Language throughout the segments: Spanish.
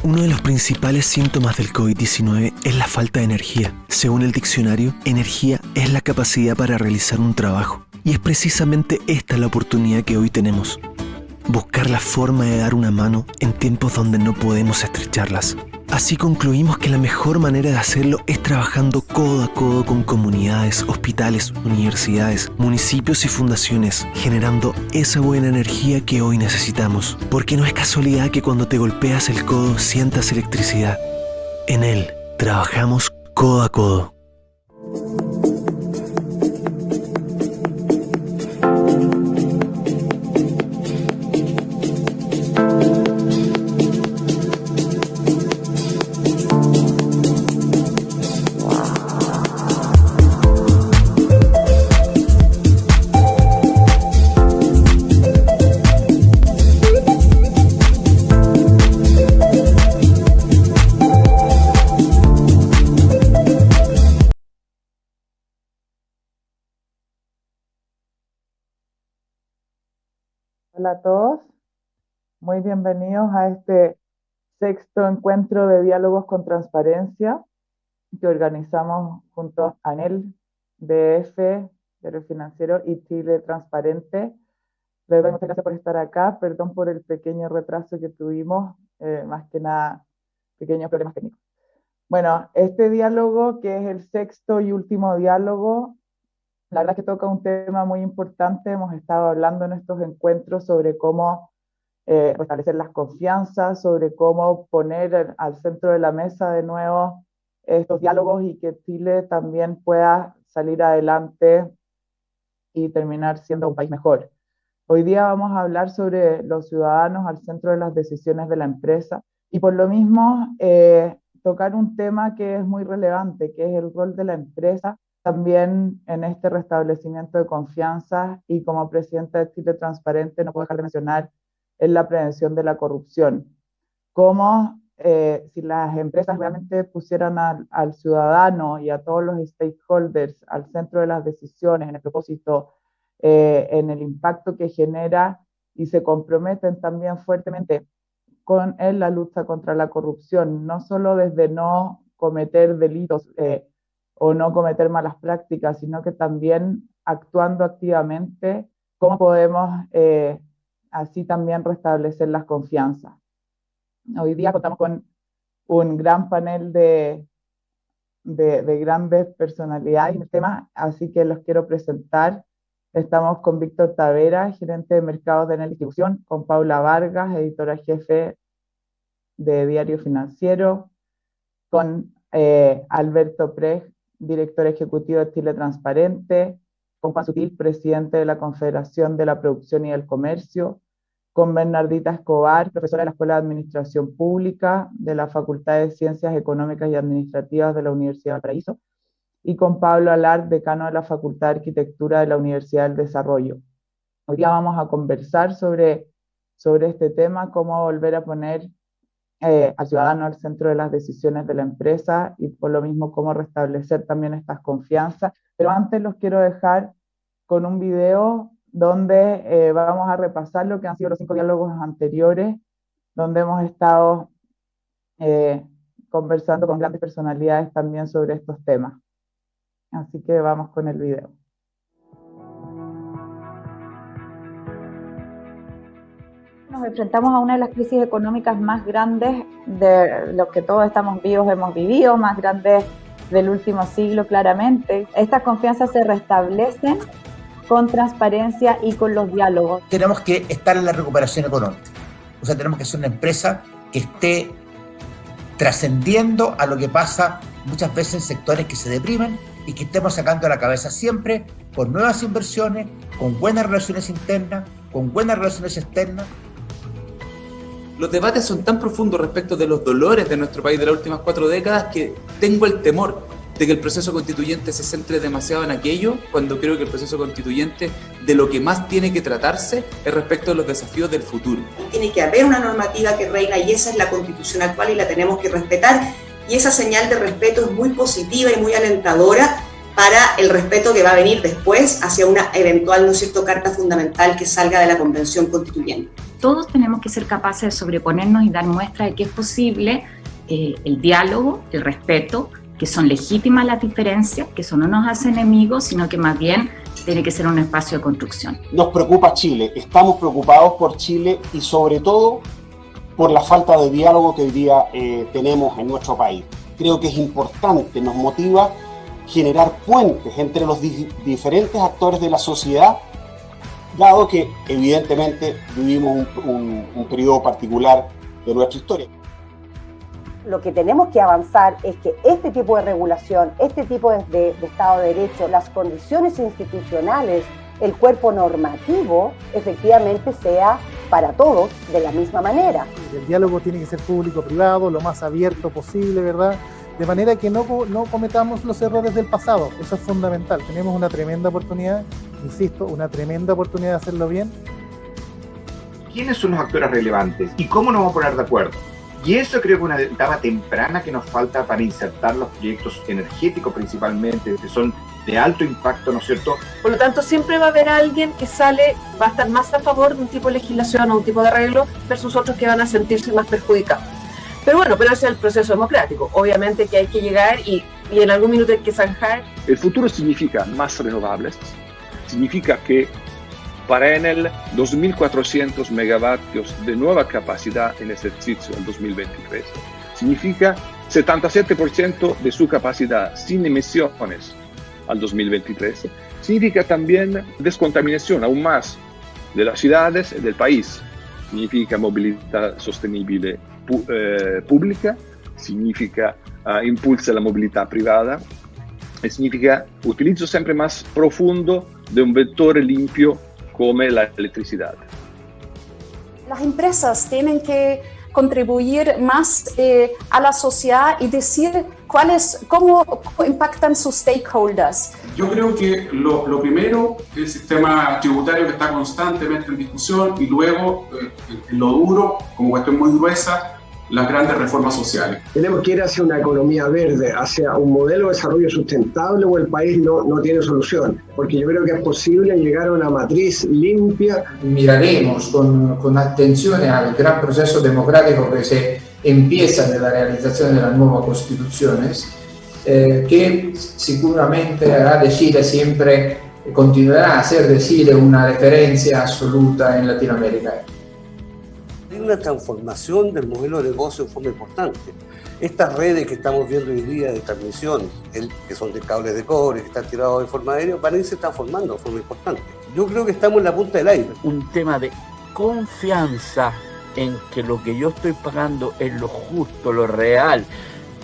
Uno de los principales síntomas del COVID-19 es la falta de energía. Según el diccionario, energía es la capacidad para realizar un trabajo. Y es precisamente esta la oportunidad que hoy tenemos. Buscar la forma de dar una mano en tiempos donde no podemos estrecharlas. Así concluimos que la mejor manera de hacerlo es trabajando codo a codo con comunidades, hospitales, universidades, municipios y fundaciones, generando esa buena energía que hoy necesitamos. Porque no es casualidad que cuando te golpeas el codo sientas electricidad. En él, trabajamos codo a codo. Hola a todos, muy bienvenidos a este sexto encuentro de diálogos con transparencia que organizamos junto a ANEL, DF, Diario Financiero y Chile Transparente. Les doy muchas gracias por estar acá, perdón por el pequeño retraso que tuvimos, más que nada pequeños problemas técnicos. Bueno, este diálogo, que es el sexto y último diálogo, la verdad que toca un tema muy importante. Hemos estado hablando en estos encuentros sobre cómo restablecer las confianzas, sobre cómo poner al centro de la mesa de nuevo estos diálogos y que Chile también pueda salir adelante y terminar siendo un país mejor. Hoy día vamos a hablar sobre los ciudadanos al centro de las decisiones de la empresa y por lo mismo tocar un tema que es muy relevante, que es el rol de la empresa también en este restablecimiento de confianza, y como presidenta de Chile Transparente no puedo dejar de mencionar en la prevención de la corrupción. Cómo si las empresas realmente pusieran al ciudadano y a todos los stakeholders al centro de las decisiones, en el propósito, en el impacto que genera, y se comprometen también fuertemente en la lucha contra la corrupción, no solo desde no cometer delitos o no cometer malas prácticas, sino que también actuando activamente, cómo podemos así también restablecer las confianzas. Hoy día contamos con un gran panel de grandes personalidades en el tema, así que los quiero presentar. Estamos con Víctor Tavera, gerente de mercados de ANEL Distribución, con Paula Vargas, editora jefe de Diario Financiero, con Alberto Prej, director ejecutivo de Chile Transparente, con Juan Sutil, presidente de la Confederación de la Producción y del Comercio, con Bernardita Escobar, profesora de la Escuela de Administración Pública de la Facultad de Ciencias Económicas y Administrativas de la Universidad de Valparaíso, y con Pablo Alard, decano de la Facultad de Arquitectura de la Universidad del Desarrollo. Hoy día vamos a conversar sobre este tema, cómo volver a poner al ciudadano al centro de las decisiones de la empresa y por lo mismo cómo restablecer también estas confianzas. Pero antes los quiero dejar con un video donde vamos a repasar lo que han sido los 5 diálogos anteriores, donde hemos estado conversando con grandes personalidades también sobre estos temas. Así que vamos con el video. Nos enfrentamos a una de las crisis económicas más grandes de los que todos estamos vivos hemos vivido, más grandes del último siglo claramente. Estas confianzas se restablecen con transparencia y con los diálogos. Tenemos que estar en la recuperación económica. O sea, tenemos que ser una empresa que esté trascendiendo a lo que pasa muchas veces en sectores que se deprimen y que estemos sacando la cabeza siempre con nuevas inversiones, con buenas relaciones internas, con buenas relaciones externas. Los debates son tan profundos respecto de los dolores de nuestro país de las últimas 4 décadas que tengo el temor de que el proceso constituyente se centre demasiado en aquello, cuando creo que el proceso constituyente de lo que más tiene que tratarse es respecto de los desafíos del futuro. Tiene que haber una normativa que reina y esa es la Constitución actual y la tenemos que respetar, y esa señal de respeto es muy positiva y muy alentadora para el respeto que va a venir después hacia una eventual, ¿no es cierto?, carta fundamental que salga de la Convención Constituyente. todos tenemos que ser capaces de sobreponernos y dar muestra de que es posible el diálogo, el respeto, que son legítimas las diferencias, que eso no nos hace enemigos, sino que más bien tiene que ser un espacio de construcción. Nos preocupa Chile, estamos preocupados por Chile y sobre todo por la falta de diálogo que hoy día tenemos en nuestro país. Creo que es importante, nos motiva generar puentes entre los diferentes actores de la sociedad, dado que evidentemente vivimos un periodo particular de nuestra historia. Lo que tenemos que avanzar es que este tipo de regulación, este tipo de Estado de Derecho, las condiciones institucionales, el cuerpo normativo, efectivamente sea para todos de la misma manera. El diálogo tiene que ser público-privado, lo más abierto posible, ¿verdad? De manera que no cometamos los errores del pasado. Eso es fundamental. Tenemos una tremenda oportunidad, insisto, una tremenda oportunidad de hacerlo bien. ¿Quiénes son los actores relevantes y cómo nos vamos a poner de acuerdo? Y eso creo que es una etapa temprana que nos falta para insertar los proyectos energéticos principalmente, que son de alto impacto, ¿no es cierto? Por lo tanto, siempre va a haber alguien que va a estar más a favor de un tipo de legislación o un tipo de arreglo versus otros que van a sentirse más perjudicados. Pero bueno, ese es el proceso democrático. Obviamente que hay que llegar y en algún minuto hay que zanjar. El futuro significa más renovables, significa que para Enel 2.400 megavatios de nueva capacidad en ejercicio en 2023. Significa 77% de su capacidad sin emisiones al 2023. Significa también descontaminación aún más de las ciudades y del país. Significa movilidad sostenible pública, significa impulsa la movilidad privada y significa utilizo siempre más profundo de un vector limpio como la electricidad. Las empresas tienen que contribuir más a la sociedad y decir cómo impactan sus stakeholders. Yo creo que lo primero es el sistema tributario que está constantemente en discusión y luego, lo duro, como cuestión muy gruesa, las grandes reformas sociales. Tenemos que ir hacia una economía verde, hacia un modelo de desarrollo sustentable o el país no tiene solución, porque yo creo que es posible llegar a una matriz limpia. Miraremos con atención al gran proceso democrático que se empieza de la realización de las nuevas constituciones, que seguramente hará de Chile siempre, continuará a ser de Chile una referencia absoluta en Latinoamérica. Hay una transformación del modelo de negocio en forma importante. Estas redes que estamos viendo hoy día de transmisión, que son de cables de cobre, que están tirados de forma aérea, van a irse transformando de forma importante. Yo creo que estamos en la punta del iceberg. Un tema de confianza en que lo que yo estoy pagando es lo justo, lo real,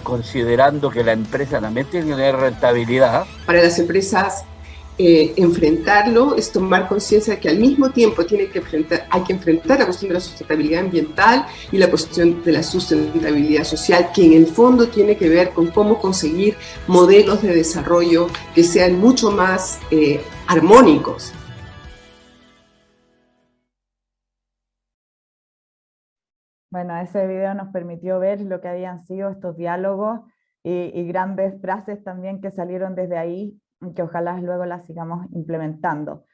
considerando que la empresa también tiene que tener rentabilidad. Para las empresas, enfrentarlo es tomar conciencia de que al mismo tiempo hay que enfrentar la cuestión de la sustentabilidad ambiental y la cuestión de la sustentabilidad social, que en el fondo tiene que ver con cómo conseguir modelos de desarrollo que sean mucho más armónicos. Bueno, ese video nos permitió ver lo que habían sido estos diálogos y grandes frases también que salieron desde ahí, que ojalá luego las sigamos implementando.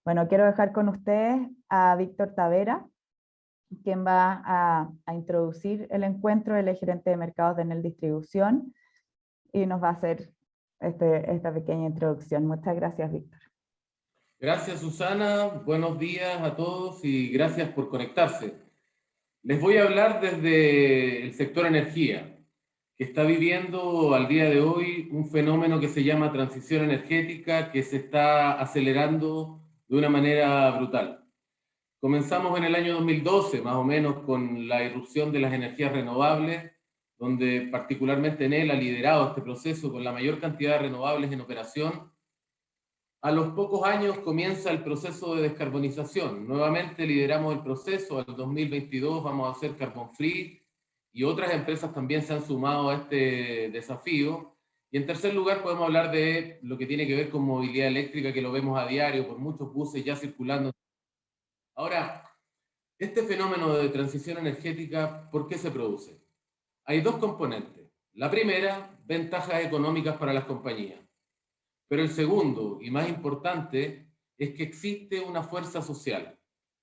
Bueno, quiero dejar con ustedes a Víctor Tavera, quien va a introducir el encuentro. Él es gerente de mercados de Enel Distribución y nos va a hacer esta pequeña introducción. Muchas gracias, Víctor. Gracias, Susana. Buenos días a todos y gracias por conectarse. Les voy a hablar desde el sector energía, que está viviendo al día de hoy un fenómeno que se llama transición energética, que se está acelerando de una manera brutal. Comenzamos en el año 2012, más o menos, con la irrupción de las energías renovables, donde particularmente Enel ha liderado este proceso con la mayor cantidad de renovables en operación. A los pocos años comienza el proceso de descarbonización. Nuevamente lideramos el proceso, al 2022 vamos a ser carbon free, y otras empresas también se han sumado a este desafío. Y en tercer lugar podemos hablar de lo que tiene que ver con movilidad eléctrica, que lo vemos a diario por muchos buses ya circulando. Ahora, este fenómeno de transición energética, ¿por qué se produce? Hay dos componentes. La primera, ventajas económicas para las compañías. Pero el segundo, y más importante, es que existe una fuerza social.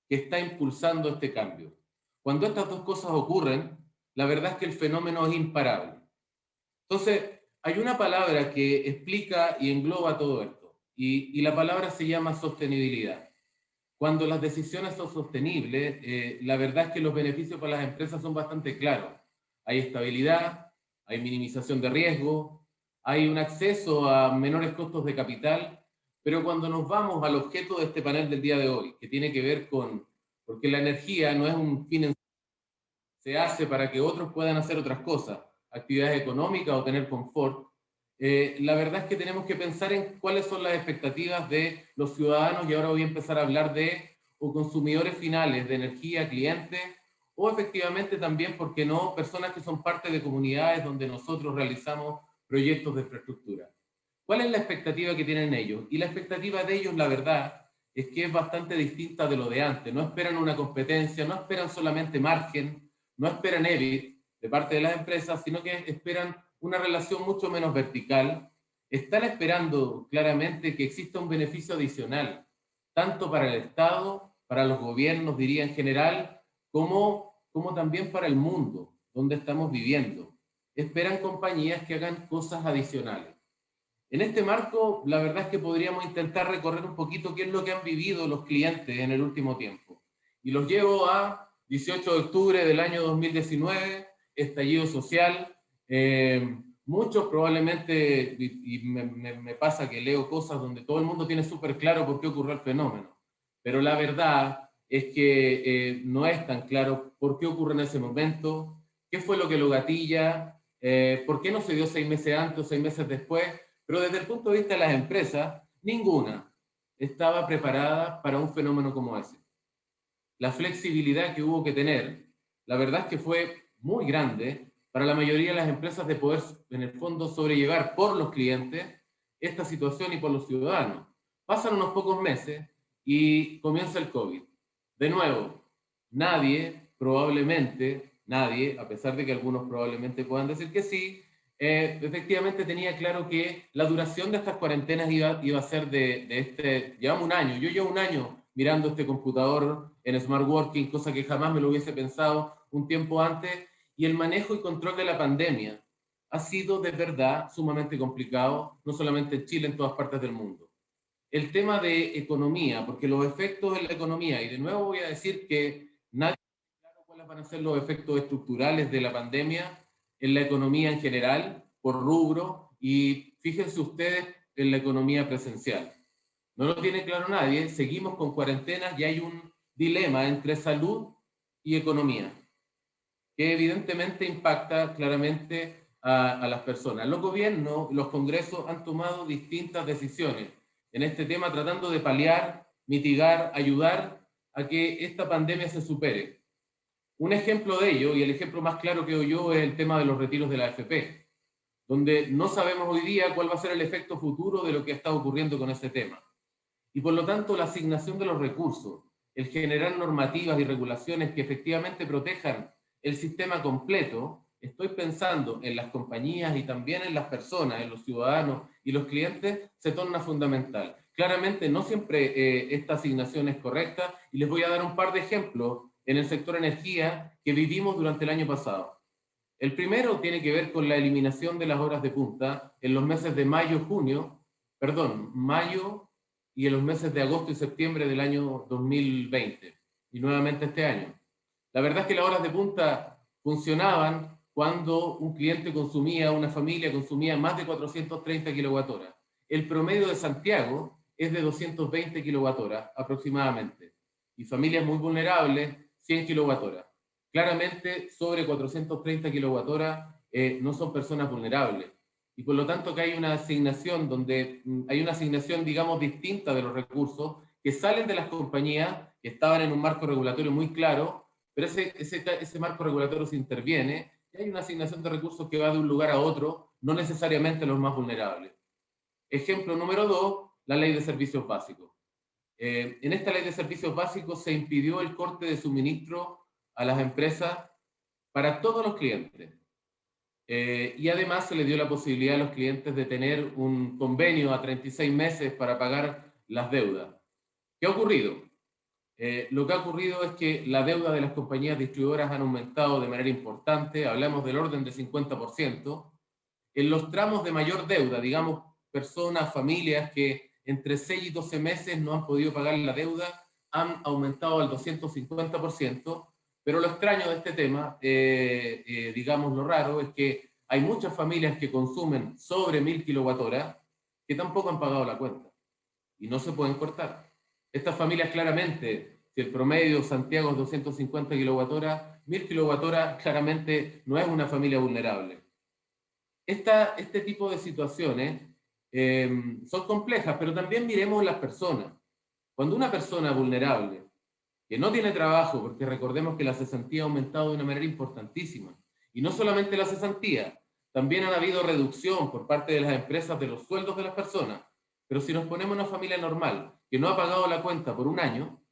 que está impulsando este cambio. Cuando estas dos cosas ocurren, la verdad es que el fenómeno es imparable. Entonces, hay una palabra que explica y engloba todo esto, y la palabra se llama sostenibilidad. Cuando las decisiones son sostenibles, la verdad es que los beneficios para las empresas son bastante claros. Hay estabilidad, hay minimización de riesgo, hay un acceso a menores costos de capital, pero cuando nos vamos al objeto de este panel del día de hoy, que tiene que ver con, porque la energía no es un fin en sí, se hace para que otros puedan hacer otras cosas, actividades económicas o tener confort, la verdad es que tenemos que pensar en cuáles son las expectativas de los ciudadanos, y ahora voy a empezar a hablar de o consumidores finales de energía, clientes, o efectivamente también, ¿por qué no?, personas que son parte de comunidades donde nosotros realizamos proyectos de infraestructura. ¿Cuál es la expectativa que tienen ellos? Y la expectativa de ellos, la verdad, es que es bastante distinta de lo de antes. No esperan una competencia, no esperan solamente margen, no esperan EBIT de parte de las empresas, sino que esperan una relación mucho menos vertical. Están esperando claramente que exista un beneficio adicional, tanto para el Estado, para los gobiernos, diría en general, como también para el mundo donde estamos viviendo. Esperan compañías que hagan cosas adicionales. En este marco, la verdad es que podríamos intentar recorrer un poquito qué es lo que han vivido los clientes en el último tiempo. Y los llevo a 18 de octubre del año 2019, estallido social. Muchos probablemente, y me pasa que leo cosas donde todo el mundo tiene súper claro por qué ocurrió el fenómeno, pero la verdad es que no es tan claro por qué ocurre en ese momento, qué fue lo que lo gatilla, por qué no se dio 6 meses antes o 6 meses después, pero desde el punto de vista de las empresas, ninguna estaba preparada para un fenómeno como ese. La flexibilidad que hubo que tener, la verdad es que fue muy grande para la mayoría de las empresas de poder, en el fondo, sobrellevar por los clientes esta situación y por los ciudadanos. Pasan unos pocos meses y comienza el COVID. De nuevo, nadie, a pesar de que algunos probablemente puedan decir que sí, efectivamente tenía claro que la duración de estas cuarentenas iba a ser llevamos un año, yo llevo un año mirando este computador en Smart Working, cosa que jamás me lo hubiese pensado un tiempo antes, y el manejo y control de la pandemia ha sido de verdad sumamente complicado, no solamente en Chile, en todas partes del mundo. El tema de economía, porque los efectos en la economía, y de nuevo voy a decir que nadie tiene claro cuáles van a ser los efectos estructurales de la pandemia en la economía en general, por rubro, y fíjense ustedes en la economía presencial. No lo tiene claro nadie, seguimos con cuarentenas y hay un dilema entre salud y economía, que evidentemente impacta claramente a las personas. Los gobiernos, los congresos han tomado distintas decisiones en este tema, tratando de paliar, mitigar, ayudar a que esta pandemia se supere. Un ejemplo de ello, y el ejemplo más claro que doy yo, es el tema de los retiros de la AFP, donde no sabemos hoy día cuál va a ser el efecto futuro de lo que está ocurriendo con ese tema. Y por lo tanto, la asignación de los recursos, el generar normativas y regulaciones que efectivamente protejan el sistema completo, estoy pensando en las compañías y también en las personas, en los ciudadanos y los clientes, se torna fundamental. Claramente no siempre esta asignación es correcta, y les voy a dar un par de ejemplos en el sector energía que vivimos durante el año pasado. El primero tiene que ver con la eliminación de las horas de punta en los meses de mayo y en los meses de agosto y septiembre del año 2020, y nuevamente este año. La verdad es que las horas de punta funcionaban cuando un cliente consumía, una familia consumía más de 430 kWh. El promedio de Santiago es de 220 kWh aproximadamente, y familias muy vulnerables, 100 kWh. Claramente, sobre 430 kWh no son personas vulnerables. Y por lo tanto que hay una asignación digamos, distinta de los recursos que salen de las compañías que estaban en un marco regulatorio muy claro, pero ese marco regulatorio se interviene y hay una asignación de recursos que va de un lugar a otro, no necesariamente a los más vulnerables. Ejemplo número 2, la ley de servicios básicos. En esta ley de servicios básicos se impidió el corte de suministro a las empresas para todos los clientes. Y además se le dio la posibilidad a los clientes de tener un convenio a 36 meses para pagar las deudas. ¿Qué ha ocurrido? Lo que ha ocurrido es que la deuda de las compañías distribuidoras han aumentado de manera importante, hablamos del orden de 50%. En los tramos de mayor deuda, digamos, personas, familias que entre 6 y 12 meses no han podido pagar la deuda, han aumentado al 250%, pero lo extraño de este tema, digamos lo raro, es que hay muchas familias que consumen sobre 1000 kWh que tampoco han pagado la cuenta y no se pueden cortar. Estas familias claramente, si el promedio Santiago es 250 kWh, 1000 kWh claramente no es una familia vulnerable. Este tipo de situaciones son complejas, pero también miremos las personas. Cuando una persona vulnerable, que no tiene trabajo, porque recordemos que la cesantía ha aumentado de una manera importantísima, y no solamente la cesantía, también ha habido reducción por parte de las empresas de los sueldos de las personas, pero si nos ponemos una familia normal, que no ha pagado la cuenta por un año,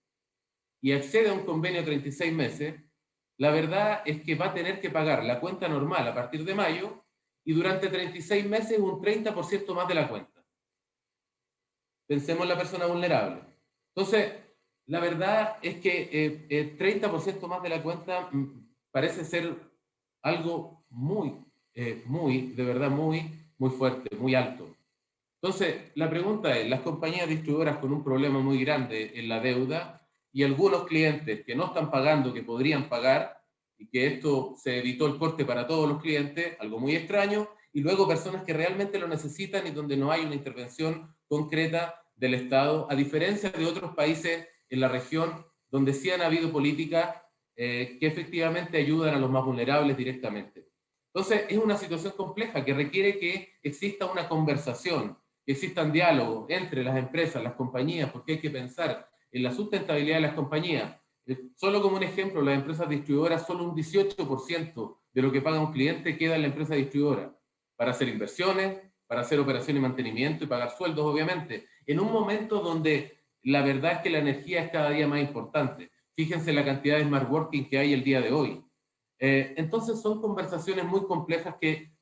y accede a un convenio de 36 meses, la verdad es que va a tener que pagar la cuenta normal a partir de mayo, y durante 36 meses un 30% más de la cuenta. Pensemos en la persona vulnerable. Entonces, la verdad es que 30% más de la cuenta parece ser algo de verdad muy fuerte, muy alto. Entonces, la pregunta es, las compañías distribuidoras con un problema muy grande en la deuda y algunos clientes que no están pagando, que podrían pagar, y que esto se evitó el corte para todos los clientes, algo muy extraño, y luego personas que realmente lo necesitan y donde no hay una intervención concreta del Estado, a diferencia de otros países en la región donde sí han habido políticas que efectivamente ayudan a los más vulnerables directamente. Entonces, es una situación compleja que requiere que exista una conversación, que existan diálogos entre las empresas, las compañías, porque hay que pensar en la sustentabilidad de las compañías. Solo como un ejemplo, las empresas distribuidoras, solo un 18% de lo que paga un cliente queda en la empresa distribuidora, para hacer inversiones, para hacer operación y mantenimiento y pagar sueldos, obviamente, en un momento donde la verdad es que la energía es cada día más importante. Fíjense la cantidad de smart working que hay el día de hoy. Entonces son conversaciones muy complejas,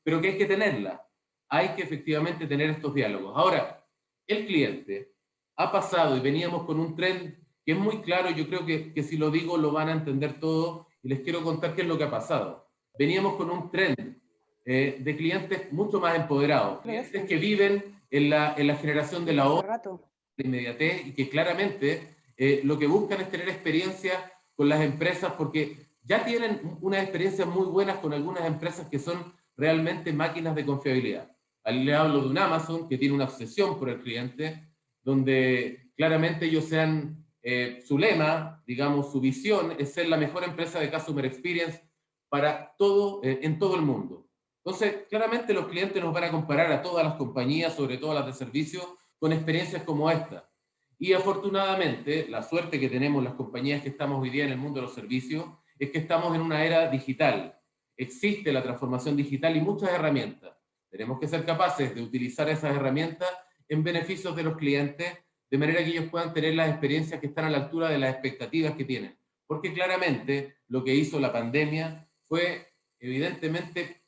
pero que hay que tenerlas. Hay que efectivamente tener estos diálogos. Ahora, el cliente ha pasado, y veníamos con un tren que es muy claro, yo creo que si lo digo lo van a entender todo, y les quiero contar qué es lo que ha pasado. Veníamos con un tren de clientes mucho más empoderados, clientes que viven en la generación del ahorro, de inmediatez, y que claramente lo que buscan es tener experiencia con las empresas, porque ya tienen unas experiencias muy buenas con algunas empresas que son realmente máquinas de confiabilidad. Le hablo de un Amazon que tiene una obsesión por el cliente, donde claramente ellos su lema, digamos, su visión es ser la mejor empresa de Customer Experience para en todo el mundo. Entonces, claramente los clientes nos van a comparar a todas las compañías, sobre todo las de servicios, con experiencias como esta. Y afortunadamente, la suerte que tenemos las compañías que estamos hoy día en el mundo de los servicios es que estamos en una era digital. Existe la transformación digital y muchas herramientas. Tenemos que ser capaces de utilizar esas herramientas en beneficio de los clientes, de manera que ellos puedan tener las experiencias que están a la altura de las expectativas que tienen. Porque claramente lo que hizo la pandemia fue, evidentemente,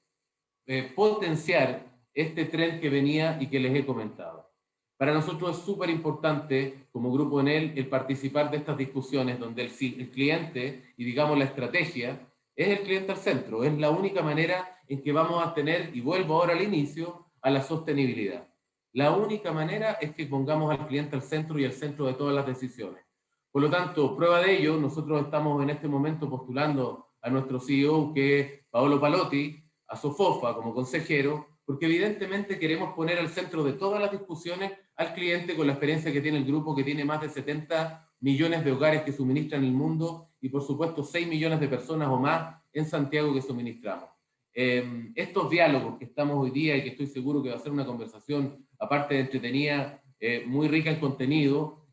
potenciar este tren que venía y que les he comentado. Para nosotros es súper importante, como Grupo Enel, el participar de estas discusiones donde el cliente, y digamos la estrategia, es el cliente al centro. Es la única manera en que vamos a tener, y vuelvo ahora al inicio, a la sostenibilidad. La única manera es que pongamos al cliente al centro y al centro de todas las decisiones. Por lo tanto, prueba de ello, nosotros estamos en este momento postulando a nuestro CEO, que es Paolo Palotti, a Sofofa como consejero, porque evidentemente queremos poner al centro de todas las discusiones al cliente con la experiencia que tiene el grupo, que tiene más de 70 millones de hogares que suministran el mundo y por supuesto 6 millones de personas o más en Santiago que suministramos. Estos diálogos que estamos hoy día y que estoy seguro que va a ser una conversación, aparte de entretenida, muy rica en contenido,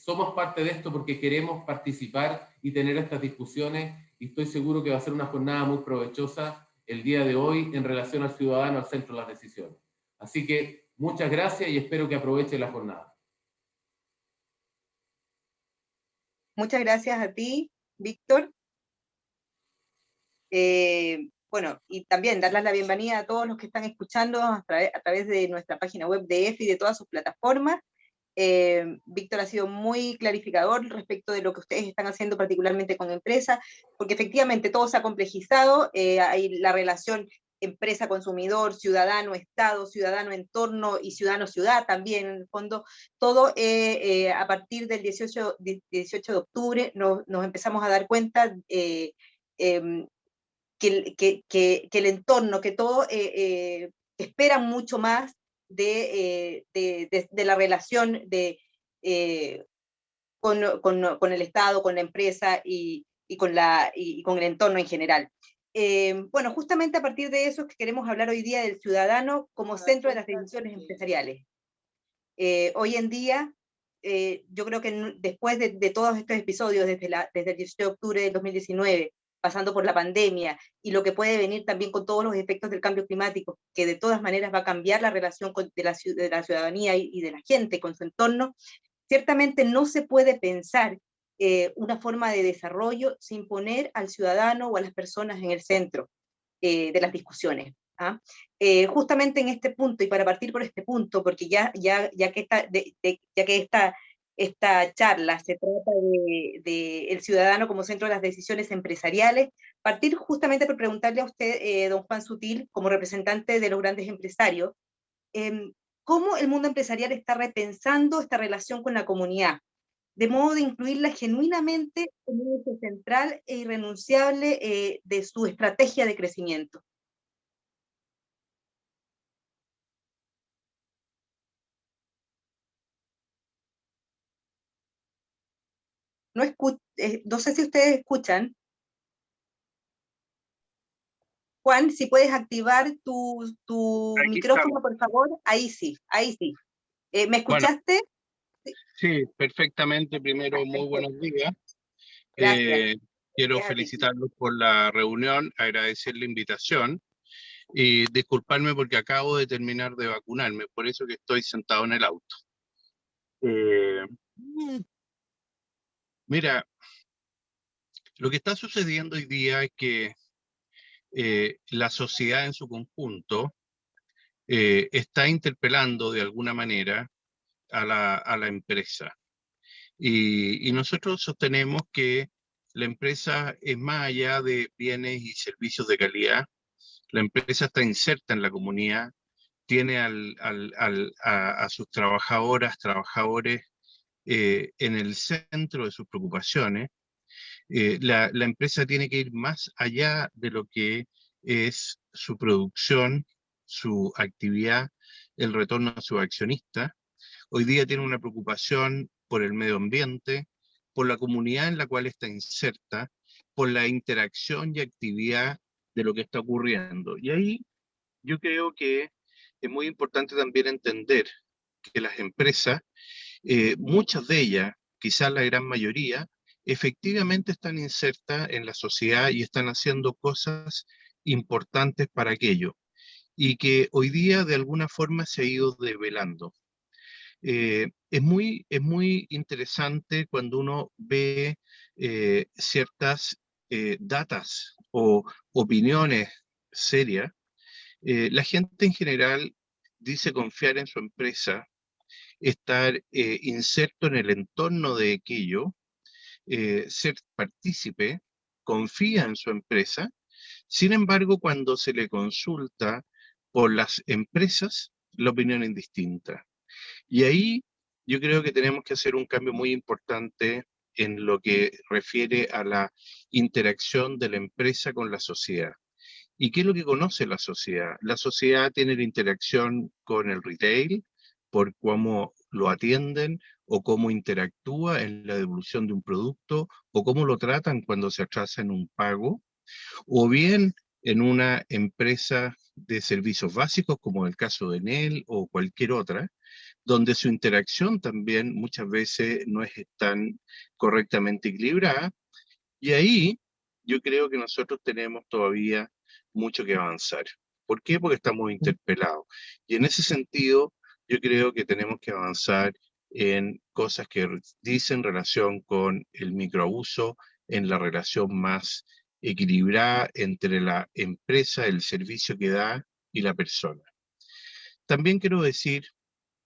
somos parte de esto porque queremos participar y tener estas discusiones, y estoy seguro que va a ser una jornada muy provechosa el día de hoy en relación al ciudadano al centro de las decisiones. Así que muchas gracias y espero que aproveche la jornada. Muchas gracias a ti, Víctor. Bueno, y también darles la bienvenida a todos los que están escuchando a través de nuestra página web de EFI y de todas sus plataformas. Víctor ha sido muy clarificador respecto de lo que ustedes están haciendo particularmente con empresas, porque efectivamente todo se ha complejizado, hay la relación empresa-consumidor, ciudadano-estado, ciudadano-entorno y ciudadano-ciudad también, en el fondo, todo a partir del 18 de octubre nos empezamos a dar cuenta que el entorno, que todo espera mucho más de la relación con el Estado, con la empresa y con el entorno en general. Bueno, justamente a partir de eso es que queremos hablar hoy día del ciudadano como centro de las decisiones empresariales. Hoy en día, yo creo que después de todos estos episodios, desde el 18 de octubre de 2019, pasando por la pandemia, y lo que puede venir también con todos los efectos del cambio climático, que de todas maneras va a cambiar la relación de la ciudadanía y de la gente con su entorno, ciertamente no se puede pensar una forma de desarrollo sin poner al ciudadano o a las personas en el centro de las discusiones. ¿Ah? Justamente en este punto, y para partir por este punto, porque ya que esta charla se trata de el ciudadano como centro de las decisiones empresariales, partir justamente por preguntarle a usted, don Juan Sutil, como representante de los grandes empresarios, ¿cómo el mundo empresarial está repensando esta relación con la comunidad? De modo de incluirla genuinamente como un eje central e irrenunciable de su estrategia de crecimiento. No sé si ustedes escuchan. Juan, si puedes activar tu micrófono, por favor. Ahí sí, ahí sí. ¿Me escuchaste? Bueno, sí, perfectamente. Primero, muy buenos días. Gracias. Quiero Gracias. felicitarlos por la reunión, agradecer la invitación y disculparme porque acabo de terminar de vacunarme, por eso que estoy sentado en el auto. Mira, lo que está sucediendo hoy día es que la sociedad en su conjunto está interpelando de alguna manera a la empresa. Y nosotros sostenemos que la empresa es más allá de bienes y servicios de calidad. La empresa está inserta en la comunidad, tiene a sus trabajadoras, trabajadores en el centro de sus preocupaciones. La empresa tiene que ir más allá de lo que es su producción, su actividad, el retorno a su accionista. Hoy día tiene una preocupación por el medio ambiente, por la comunidad en la cual está inserta, por la interacción y actividad de lo que está ocurriendo. Y ahí yo creo que es muy importante también entender que las empresas, muchas de ellas, quizás la gran mayoría, efectivamente están insertas en la sociedad y están haciendo cosas importantes para aquello, y que hoy día de alguna forma se ha ido develando. Es muy interesante cuando uno ve ciertas datas o opiniones serias. La gente en general dice confiar en su empresa, estar inserto en el entorno de aquello, ser partícipe, confía en su empresa. Sin embargo, cuando se le consulta por las empresas, la opinión es distinta. Y ahí yo creo que tenemos que hacer un cambio muy importante en lo que refiere a la interacción de la empresa con la sociedad. ¿Y qué es lo que conoce la sociedad? La sociedad tiene la interacción con el retail, por cómo lo atienden o cómo interactúa en la devolución de un producto o cómo lo tratan cuando se atrasa en un pago, o bien en una empresa de servicios básicos como el caso de Enel o cualquier otra, donde su interacción también muchas veces no es tan correctamente equilibrada. Y ahí yo creo que nosotros tenemos todavía mucho que avanzar. ¿Por qué? Porque estamos interpelados. Y en ese sentido, yo creo que tenemos que avanzar en cosas que dicen relación con el microabuso, en la relación más equilibrada entre la empresa, el servicio que da y la persona. También quiero decir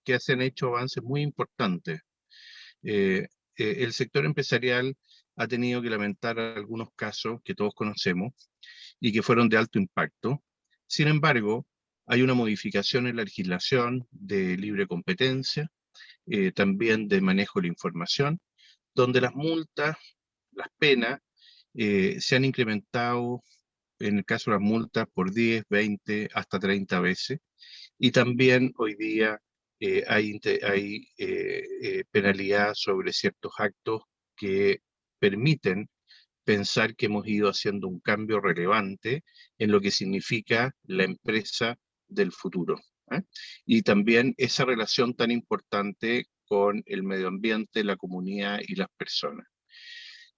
que se han hecho avances muy importantes. El sector empresarial ha tenido que lamentar algunos casos que todos conocemos y que fueron de alto impacto. Sin embargo, hay una modificación en la legislación de libre competencia, también de manejo de la información, donde las multas, las penas, se han incrementado, en el caso de las multas, por 10, 20, hasta 30 veces. Y también hoy día hay penalidad sobre ciertos actos que permiten pensar que hemos ido haciendo un cambio relevante en lo que significa la empresa del futuro. Y también esa relación tan importante con el medio ambiente, la comunidad y las personas.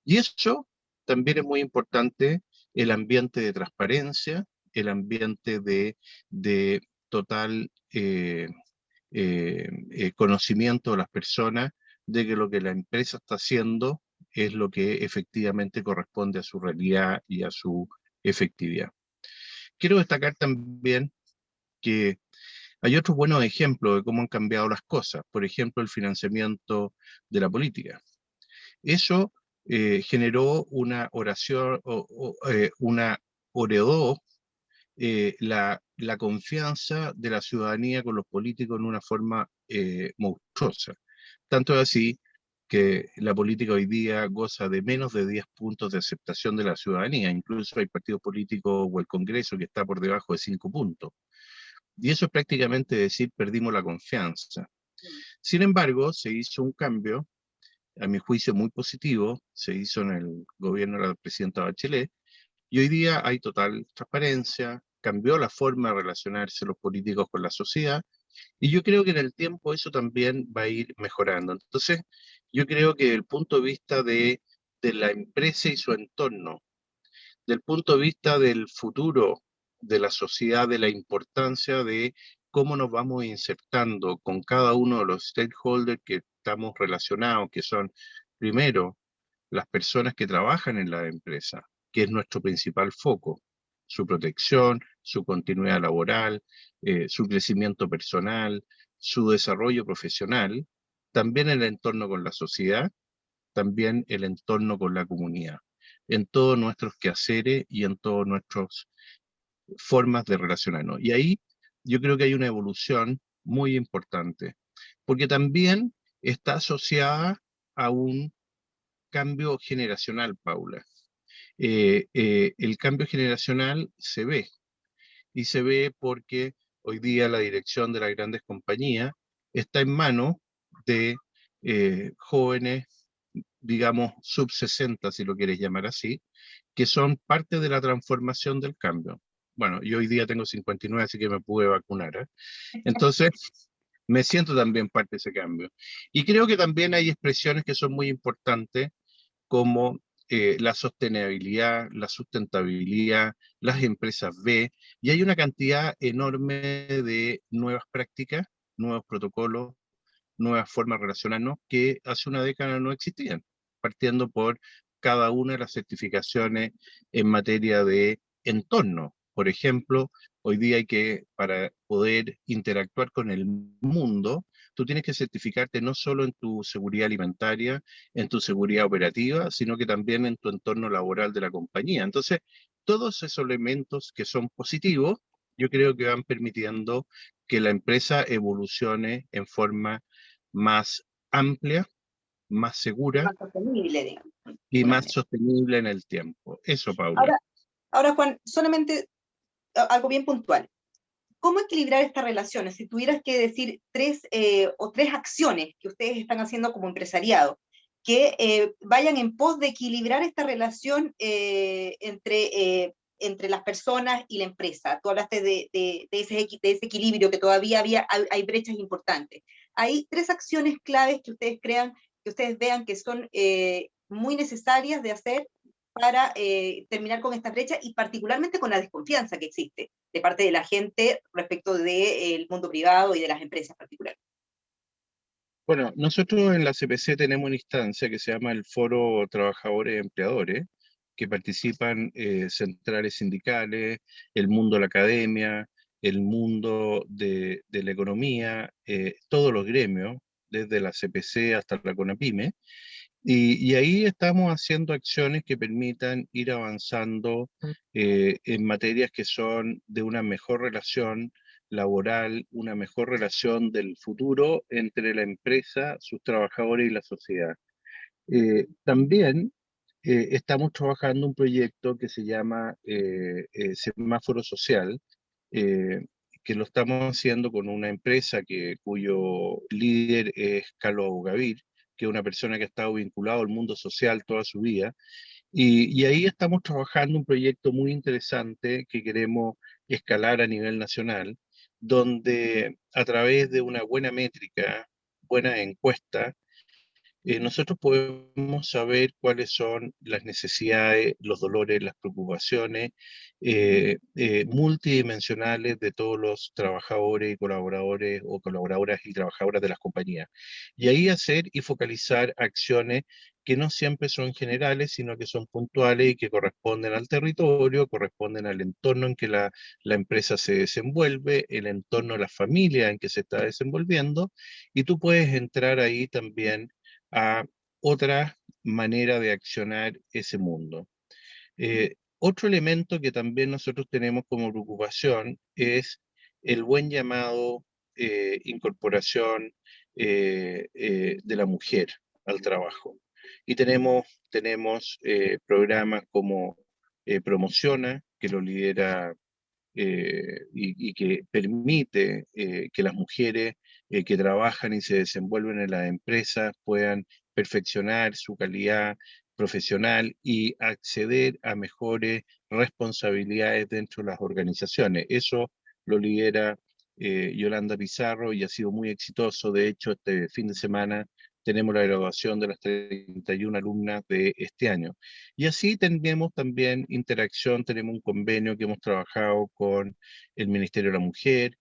Y eso también es muy importante, el ambiente de transparencia, el ambiente de total conocimiento de las personas de que lo que la empresa está haciendo es lo que efectivamente corresponde a su realidad y a su efectividad. Quiero destacar también que hay otros buenos ejemplos de cómo han cambiado las cosas. Por ejemplo, el financiamiento de la política. Eso generó una oración, oreó la confianza de la ciudadanía con los políticos en una forma monstruosa. Tanto es así que la política hoy día goza de menos de 10 puntos de aceptación de la ciudadanía. Incluso hay partidos políticos o el Congreso que está por debajo de 5 puntos. Y eso es prácticamente decir, perdimos la confianza. Sin embargo, se hizo un cambio, a mi juicio muy positivo, se hizo en el gobierno de la presidenta Bachelet, y hoy día hay total transparencia, cambió la forma de relacionarse los políticos con la sociedad, y yo creo que en el tiempo eso también va a ir mejorando. Entonces, yo creo que desde el punto de vista de la empresa y su entorno, del punto de vista del futuro de la sociedad, de la importancia de cómo nos vamos insertando con cada uno de los stakeholders que estamos relacionados, que son, primero, las personas que trabajan en la empresa, que es nuestro principal foco, su protección, su continuidad laboral, su crecimiento personal, su desarrollo profesional, también el entorno con la sociedad, también el entorno con la comunidad, en todos nuestros quehaceres y en todas nuestras formas de relacionarnos. Y ahí yo creo que hay una evolución muy importante, porque también está asociada a un cambio generacional, Paula. El cambio generacional se ve, y se ve porque hoy día la dirección de las grandes compañías está en manos de jóvenes, digamos, sub 60, si lo quieres llamar así, que son parte de la transformación del cambio. Bueno, yo hoy día tengo 59, así que me pude vacunar. Entonces, me siento también parte de ese cambio. Y creo que también hay expresiones que son muy importantes, como la sostenibilidad, la sustentabilidad, las empresas B, y hay una cantidad enorme de nuevas prácticas, nuevos protocolos, nuevas formas de relacionarnos que hace una década no existían, partiendo por cada una de las certificaciones en materia de entorno. Por ejemplo, hoy día hay que, para poder interactuar con el mundo, tú tienes que certificarte no solo en tu seguridad alimentaria, en tu seguridad operativa, sino que también en tu entorno laboral de la compañía. Entonces, todos esos elementos que son positivos, yo creo que van permitiendo que la empresa evolucione en forma más amplia, más segura, más sostenible, digamos, y más sostenible en el tiempo. Eso, Paula. Ahora, Juan, solamente algo bien puntual. ¿Cómo equilibrar estas relaciones? Si tuvieras que decir tres acciones que ustedes están haciendo como empresariado, que vayan en pos de equilibrar esta relación entre las personas y la empresa. Tú hablaste de ese equilibrio, que todavía hay brechas importantes. Hay tres acciones claves que ustedes crean, que ustedes vean que son muy necesarias de hacer para terminar con esta brecha, y particularmente con la desconfianza que existe de parte de la gente respecto del mundo privado y de las empresas particulares. Bueno, nosotros en la CPC tenemos una instancia que se llama el Foro Trabajadores y Empleadores, que participan centrales sindicales, el mundo de la academia, el mundo de la economía, todos los gremios, desde la CPC hasta la CONAPYME, y ahí estamos haciendo acciones que permitan ir avanzando en materias que son de una mejor relación laboral, una mejor relación del futuro entre la empresa, sus trabajadores y la sociedad. También estamos trabajando un proyecto que se llama Semáforo Social, que lo estamos haciendo con una empresa cuyo líder es Carlos Gavir, que es una persona que ha estado vinculado al mundo social toda su vida. Y ahí estamos trabajando un proyecto muy interesante que queremos escalar a nivel nacional, donde a través de una buena métrica, buena encuesta, nosotros podemos saber cuáles son las necesidades, los dolores, las preocupaciones multidimensionales de todos los trabajadores y colaboradores o colaboradoras y trabajadoras de las compañías. Y ahí hacer y focalizar acciones que no siempre son generales, sino que son puntuales y que corresponden al territorio, corresponden al entorno en que la empresa se desenvuelve, el entorno de la familia en que se está desenvolviendo, y tú puedes entrar ahí también a otra manera de accionar ese mundo. Otro elemento que también nosotros tenemos como preocupación es el buen llamado incorporación de la mujer al trabajo. Y tenemos programas como Promociona, que lo lidera y que permite que las mujeres que trabajan y se desenvuelven en las empresas puedan perfeccionar su calidad profesional y acceder a mejores responsabilidades dentro de las organizaciones. Eso lo lidera Yolanda Pizarro y ha sido muy exitoso. De hecho, este fin de semana tenemos la graduación de las 31 alumnas de este año. Y así tenemos también interacción, tenemos un convenio que hemos trabajado con el Ministerio de la Mujer,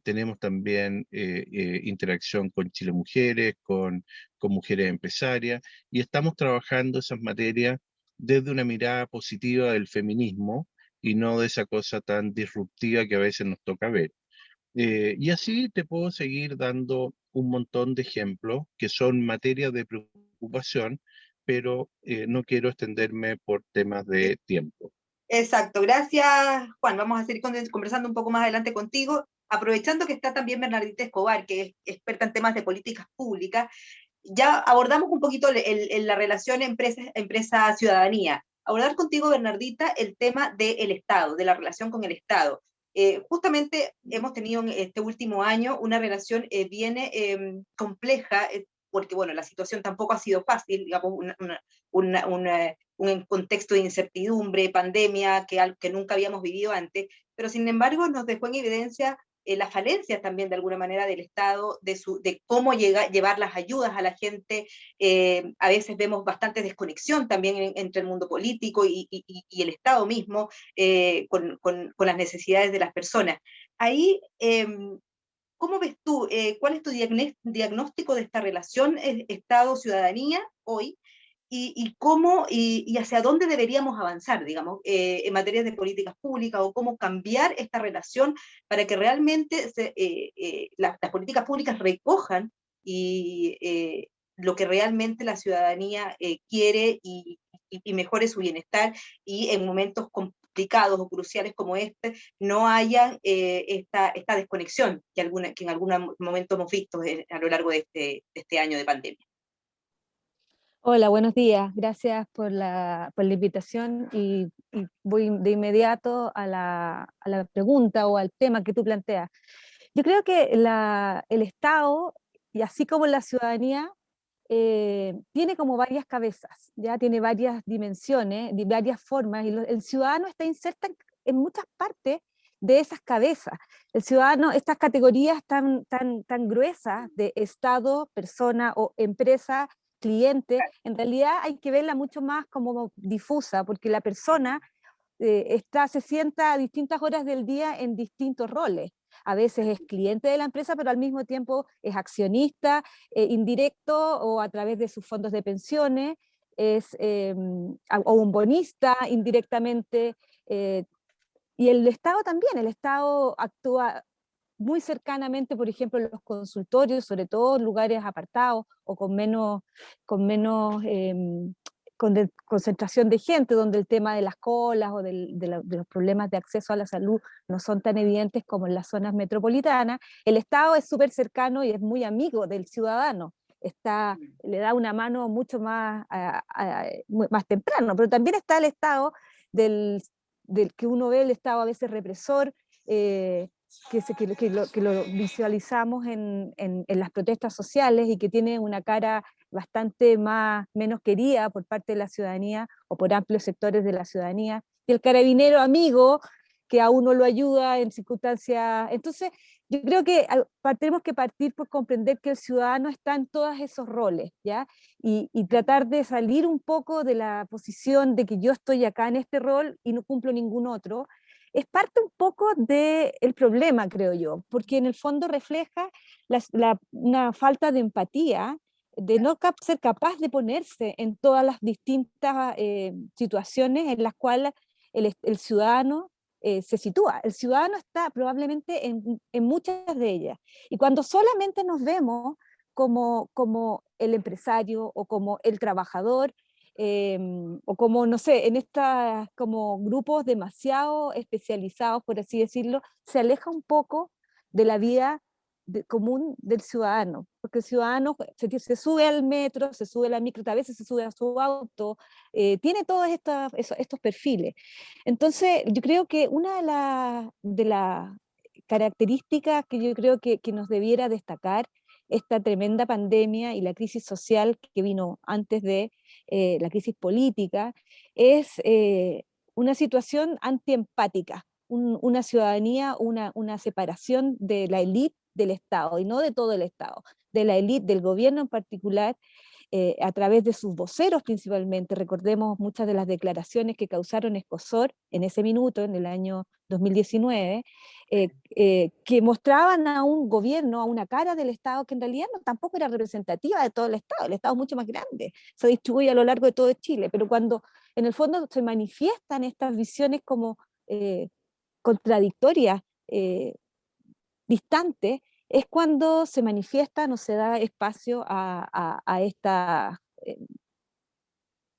tenemos también interacción con Chile Mujeres, con Mujeres Empresarias, y estamos trabajando esas materias desde una mirada positiva del feminismo y no de esa cosa tan disruptiva que a veces nos toca ver. Y así te puedo seguir dando un montón de ejemplos que son materias de preocupación, pero no quiero extenderme por temas de tiempo. Exacto, gracias Juan. Vamos a seguir conversando un poco más adelante contigo, aprovechando que está también Bernardita Escobar, que es experta en temas de políticas públicas. Ya abordamos un poquito la relación empresa-ciudadanía. Abordar contigo, Bernardita, el tema del Estado, de la relación con el Estado. Justamente hemos tenido en este último año una relación bien compleja, porque bueno, la situación tampoco ha sido fácil, digamos, un contexto de incertidumbre, pandemia, que nunca habíamos vivido antes, pero sin embargo nos dejó en evidencia las falencias también de alguna manera del Estado, de cómo llevar las ayudas a la gente. A veces vemos bastante desconexión también entre el mundo político y el Estado mismo con las necesidades de las personas. Ahí, ¿cómo ves tú? ¿Cuál es tu diagnóstico de esta relación Estado-ciudadanía hoy? Y hacia dónde deberíamos avanzar, digamos, en materia de políticas públicas, o cómo cambiar esta relación para que realmente las políticas públicas recojan lo que realmente la ciudadanía quiere y mejore su bienestar, y en momentos complicados o cruciales como este no haya esta desconexión que en algún momento hemos visto a lo largo de este año de pandemia. Hola, buenos días. Gracias por la invitación y voy de inmediato a la pregunta o al tema que tú planteas. Yo creo que el Estado, y así como la ciudadanía, tiene como varias cabezas, ya tiene varias dimensiones, varias formas, y el ciudadano está inserto en muchas partes de esas cabezas. El ciudadano, estas categorías tan gruesas de Estado, persona o empresa, cliente, en realidad hay que verla mucho más como difusa, porque la persona se sienta a distintas horas del día en distintos roles. A veces es cliente de la empresa, pero al mismo tiempo es accionista indirecto o a través de sus fondos de pensiones, o un bonista indirectamente, Y el Estado también, el Estado actúa muy cercanamente, por ejemplo, en los consultorios, sobre todo en lugares apartados o con menos concentración de gente, donde el tema de las colas o de los problemas de acceso a la salud no son tan evidentes como en las zonas metropolitanas. El Estado es súper cercano y es muy amigo del ciudadano. Le da una mano mucho más temprano, pero también está el Estado del que uno ve, el Estado a veces represor, que lo visualizamos en las protestas sociales y que tiene una cara bastante menos querida por parte de la ciudadanía o por amplios sectores de la ciudadanía, y el carabinero amigo que a uno lo ayuda en circunstancias. Entonces yo creo que tenemos que partir por comprender que el ciudadano está en todos esos roles, ¿ya? Y tratar de salir un poco de la posición de que yo estoy acá en este rol y no cumplo ningún otro. Es parte un poco del problema, creo yo, porque en el fondo refleja una falta de empatía, de no ser capaz de ponerse en todas las distintas situaciones en las cuales el ciudadano se sitúa. El ciudadano está probablemente en muchas de ellas. Y cuando solamente nos vemos como el empresario o como el trabajador, o como, no sé, en estas como grupos demasiado especializados, por así decirlo, se aleja un poco de la vida común del ciudadano, porque el ciudadano se sube al metro, se sube a la micro, a veces se sube a su auto, tiene todos estos perfiles. Entonces, yo creo que una de las características que yo creo que nos debiera destacar esta tremenda pandemia y la crisis social que vino antes de la crisis política, es una situación antiempática, una ciudadanía, una separación de la élite del Estado, y no de todo el Estado, de la élite del gobierno en particular, a través de sus voceros principalmente. Recordemos muchas de las declaraciones que causaron escozor en ese minuto, en el año 2019, que mostraban a un gobierno, a una cara del Estado que en realidad tampoco era representativa de todo el Estado es mucho más grande, se distribuye a lo largo de todo Chile, pero cuando en el fondo se manifiestan estas visiones como contradictorias, distantes, es cuando se manifiesta, no se da espacio a esta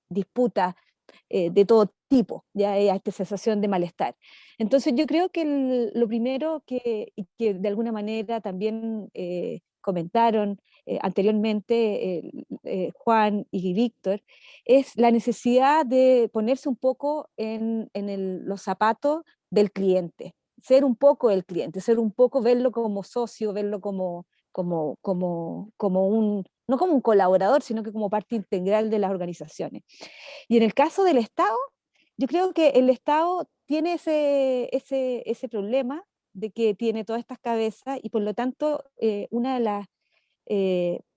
disputa de todo tipo, ya a esta sensación de malestar. Entonces yo creo que lo primero que de alguna manera también comentaron anteriormente Juan y Víctor, es la necesidad de ponerse un poco en los zapatos del cliente, ser un poco el cliente, ser un poco, verlo como socio, verlo como no como un colaborador, sino que como parte integral de las organizaciones. Y en el caso del Estado, yo creo que el Estado tiene ese problema de que tiene todas estas cabezas y por lo tanto una de las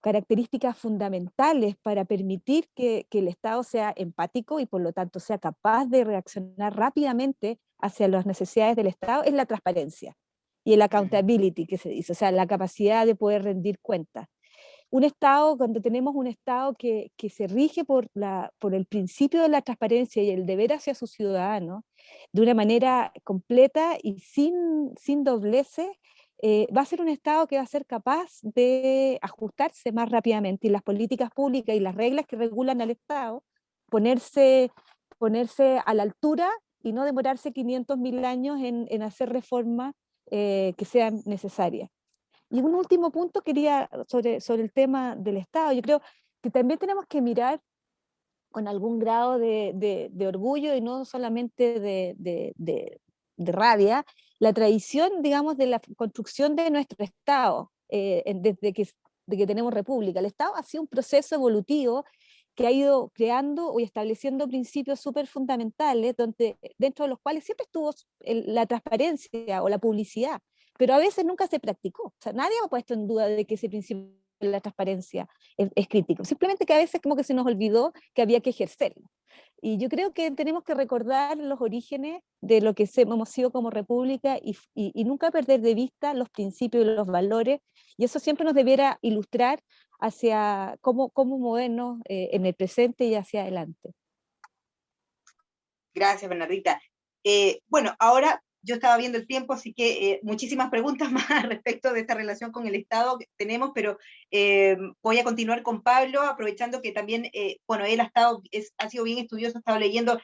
características fundamentales para permitir que el Estado sea empático y por lo tanto sea capaz de reaccionar rápidamente hacia las necesidades del Estado es la transparencia y el accountability que se dice, o sea, la capacidad de poder rendir cuentas. Un Estado, cuando tenemos un Estado que se rige por el principio de la transparencia y el deber hacia sus ciudadanos, de una manera completa y sin dobleces, va a ser un Estado que va a ser capaz de ajustarse más rápidamente y las políticas públicas y las reglas que regulan al Estado, ponerse a la altura y no demorarse 500.000 años en hacer reformas que sean necesarias. Y un último punto quería sobre el tema del Estado. Yo creo que también tenemos que mirar con algún grado de orgullo y no solamente de rabia, la tradición, digamos, de la construcción de nuestro Estado, desde que tenemos república. El Estado ha sido un proceso evolutivo que ha ido creando o estableciendo principios súper fundamentales, dentro de los cuales siempre estuvo la transparencia o la publicidad, pero a veces nunca se practicó. O sea, nadie ha puesto en duda de que ese principio de la transparencia es crítico, simplemente que a veces como que se nos olvidó que había que ejercerlo. Y yo creo que tenemos que recordar los orígenes de lo que hemos sido como república y nunca perder de vista los principios y los valores, y eso siempre nos debiera ilustrar hacia cómo movernos en el presente y hacia adelante. Gracias, Bernardita. Bueno, ahora yo estaba viendo el tiempo, así que muchísimas preguntas más respecto de esta relación con el Estado que tenemos, pero voy a continuar con Pablo, aprovechando que también, bueno, él ha sido bien estudioso, ha estado leyendo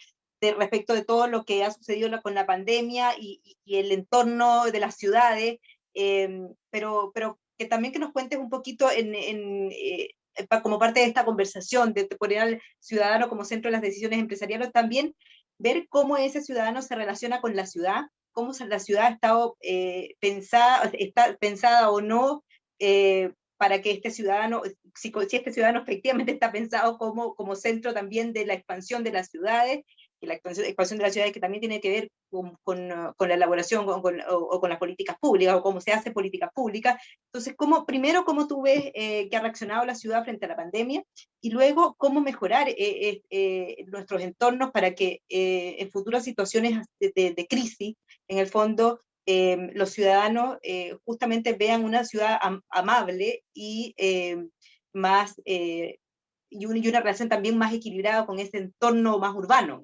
respecto de todo lo que ha sucedido con la pandemia y el entorno de las ciudades, pero que también que nos cuentes un poquito como parte de esta conversación, de poner al ciudadano como centro de las decisiones empresariales, también ver cómo ese ciudadano se relaciona con la ciudad, cómo la ciudad ha estado está pensada o no para que este ciudadano, si este ciudadano efectivamente está pensado como centro también de la expansión de las ciudades, y la expansión de las ciudades que también tiene que ver con la elaboración o con las políticas públicas, o cómo se hace políticas públicas. Entonces, primero, ¿cómo tú ves que ha reaccionado la ciudad frente a la pandemia? Y luego, ¿cómo mejorar nuestros entornos para que en futuras situaciones de crisis, en el fondo, los ciudadanos justamente vean una ciudad amable y más... y una relación también más equilibrada con ese entorno más urbano?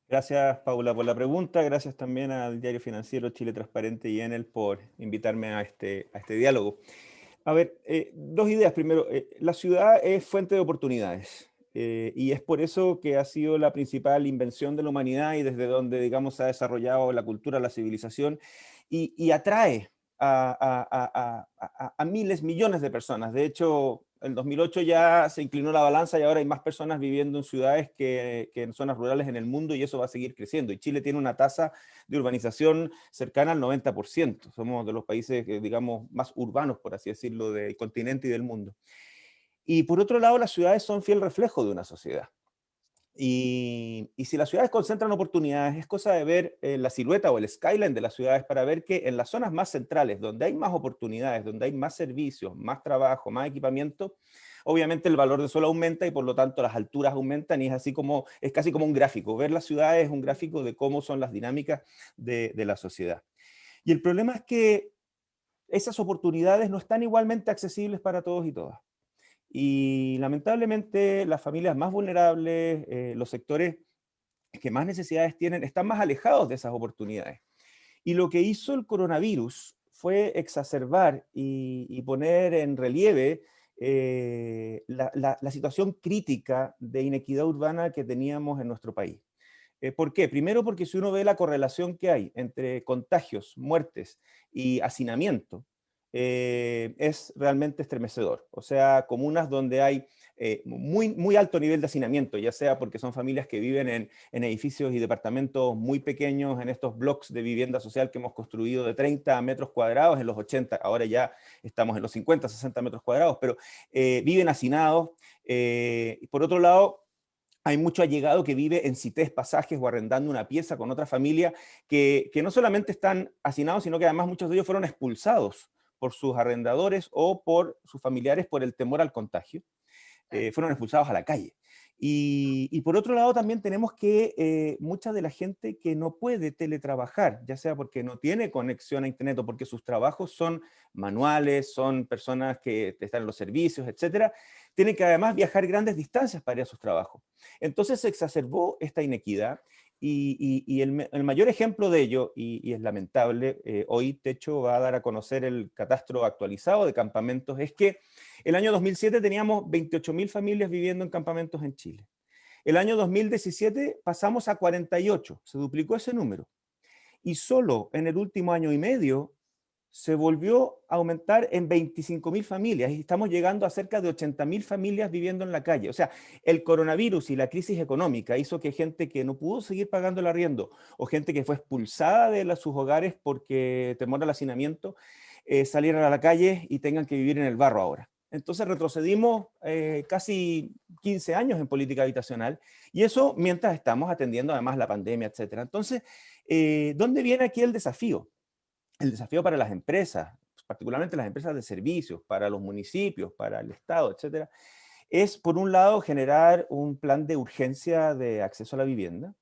Gracias, Paula, por la pregunta. Gracias también al Diario Financiero, Chile Transparente y Enel por invitarme a este diálogo. A ver, dos ideas. Primero, la ciudad es fuente de oportunidades y es por eso que ha sido la principal invención de la humanidad y desde donde, digamos, se ha desarrollado la cultura, la civilización y atrae a miles, millones de personas. De hecho, en 2008 ya se inclinó la balanza y ahora hay más personas viviendo en ciudades que en zonas rurales en el mundo, y eso va a seguir creciendo. Y Chile tiene una tasa de urbanización cercana al 90%. Somos de los países, digamos, más urbanos, por así decirlo, del continente y del mundo. Y por otro lado, las ciudades son fiel reflejo de una sociedad. Y si las ciudades concentran oportunidades, es cosa de ver la silueta o el skyline de las ciudades para ver que en las zonas más centrales, donde hay más oportunidades, donde hay más servicios, más trabajo, más equipamiento, obviamente el valor de suelo aumenta y por lo tanto las alturas aumentan, y es casi como un gráfico. Ver las ciudades es un gráfico de cómo son las dinámicas de la sociedad. Y el problema es que esas oportunidades no están igualmente accesibles para todos y todas. Y lamentablemente las familias más vulnerables, los sectores que más necesidades tienen, están más alejados de esas oportunidades. Y lo que hizo el coronavirus fue exacerbar y poner en relieve la situación crítica de inequidad urbana que teníamos en nuestro país. ¿Por qué? Primero porque si uno ve la correlación que hay entre contagios, muertes y hacinamiento, es realmente estremecedor. O sea, comunas donde hay muy alto nivel de hacinamiento, ya sea porque son familias que viven en edificios y departamentos muy pequeños, en estos blocks de vivienda social que hemos construido de 30 metros cuadrados en los 80, ahora ya estamos en los 50, 60 metros cuadrados, pero viven hacinados. Por otro lado, hay mucho allegado que vive en cités, pasajes o arrendando una pieza con otra familia que no solamente están hacinados, sino que además muchos de ellos fueron expulsados por sus arrendadores o por sus familiares por el temor al contagio. Fueron expulsados a la calle. Y por otro lado también tenemos que mucha de la gente que no puede teletrabajar, ya sea porque no tiene conexión a internet o porque sus trabajos son manuales, son personas que están en los servicios, etcétera, tienen que además viajar grandes distancias para ir a sus trabajos. Entonces se exacerbó esta inequidad. Y el mayor ejemplo de ello, y es lamentable, hoy Techo va a dar a conocer el catastro actualizado de campamentos, es que el año 2007 teníamos 28.000 familias viviendo en campamentos en Chile. El año 2017 pasamos a 48, se duplicó ese número. Y solo en el último año y medio se volvió a aumentar en 25.000 familias y estamos llegando a cerca de 80.000 familias viviendo en la calle. O sea, el coronavirus y la crisis económica hizo que gente que no pudo seguir pagando el arriendo o gente que fue expulsada de sus hogares porque temor al hacinamiento, salieran a la calle y tengan que vivir en el barro ahora. Entonces retrocedimos casi 15 años en política habitacional, y eso mientras estamos atendiendo además la pandemia, etcétera. Entonces, ¿dónde viene aquí el desafío? El desafío para las empresas, particularmente las empresas de servicios, para los municipios, para el Estado, etcétera, es por un lado generar un plan de urgencia de acceso a la vivienda,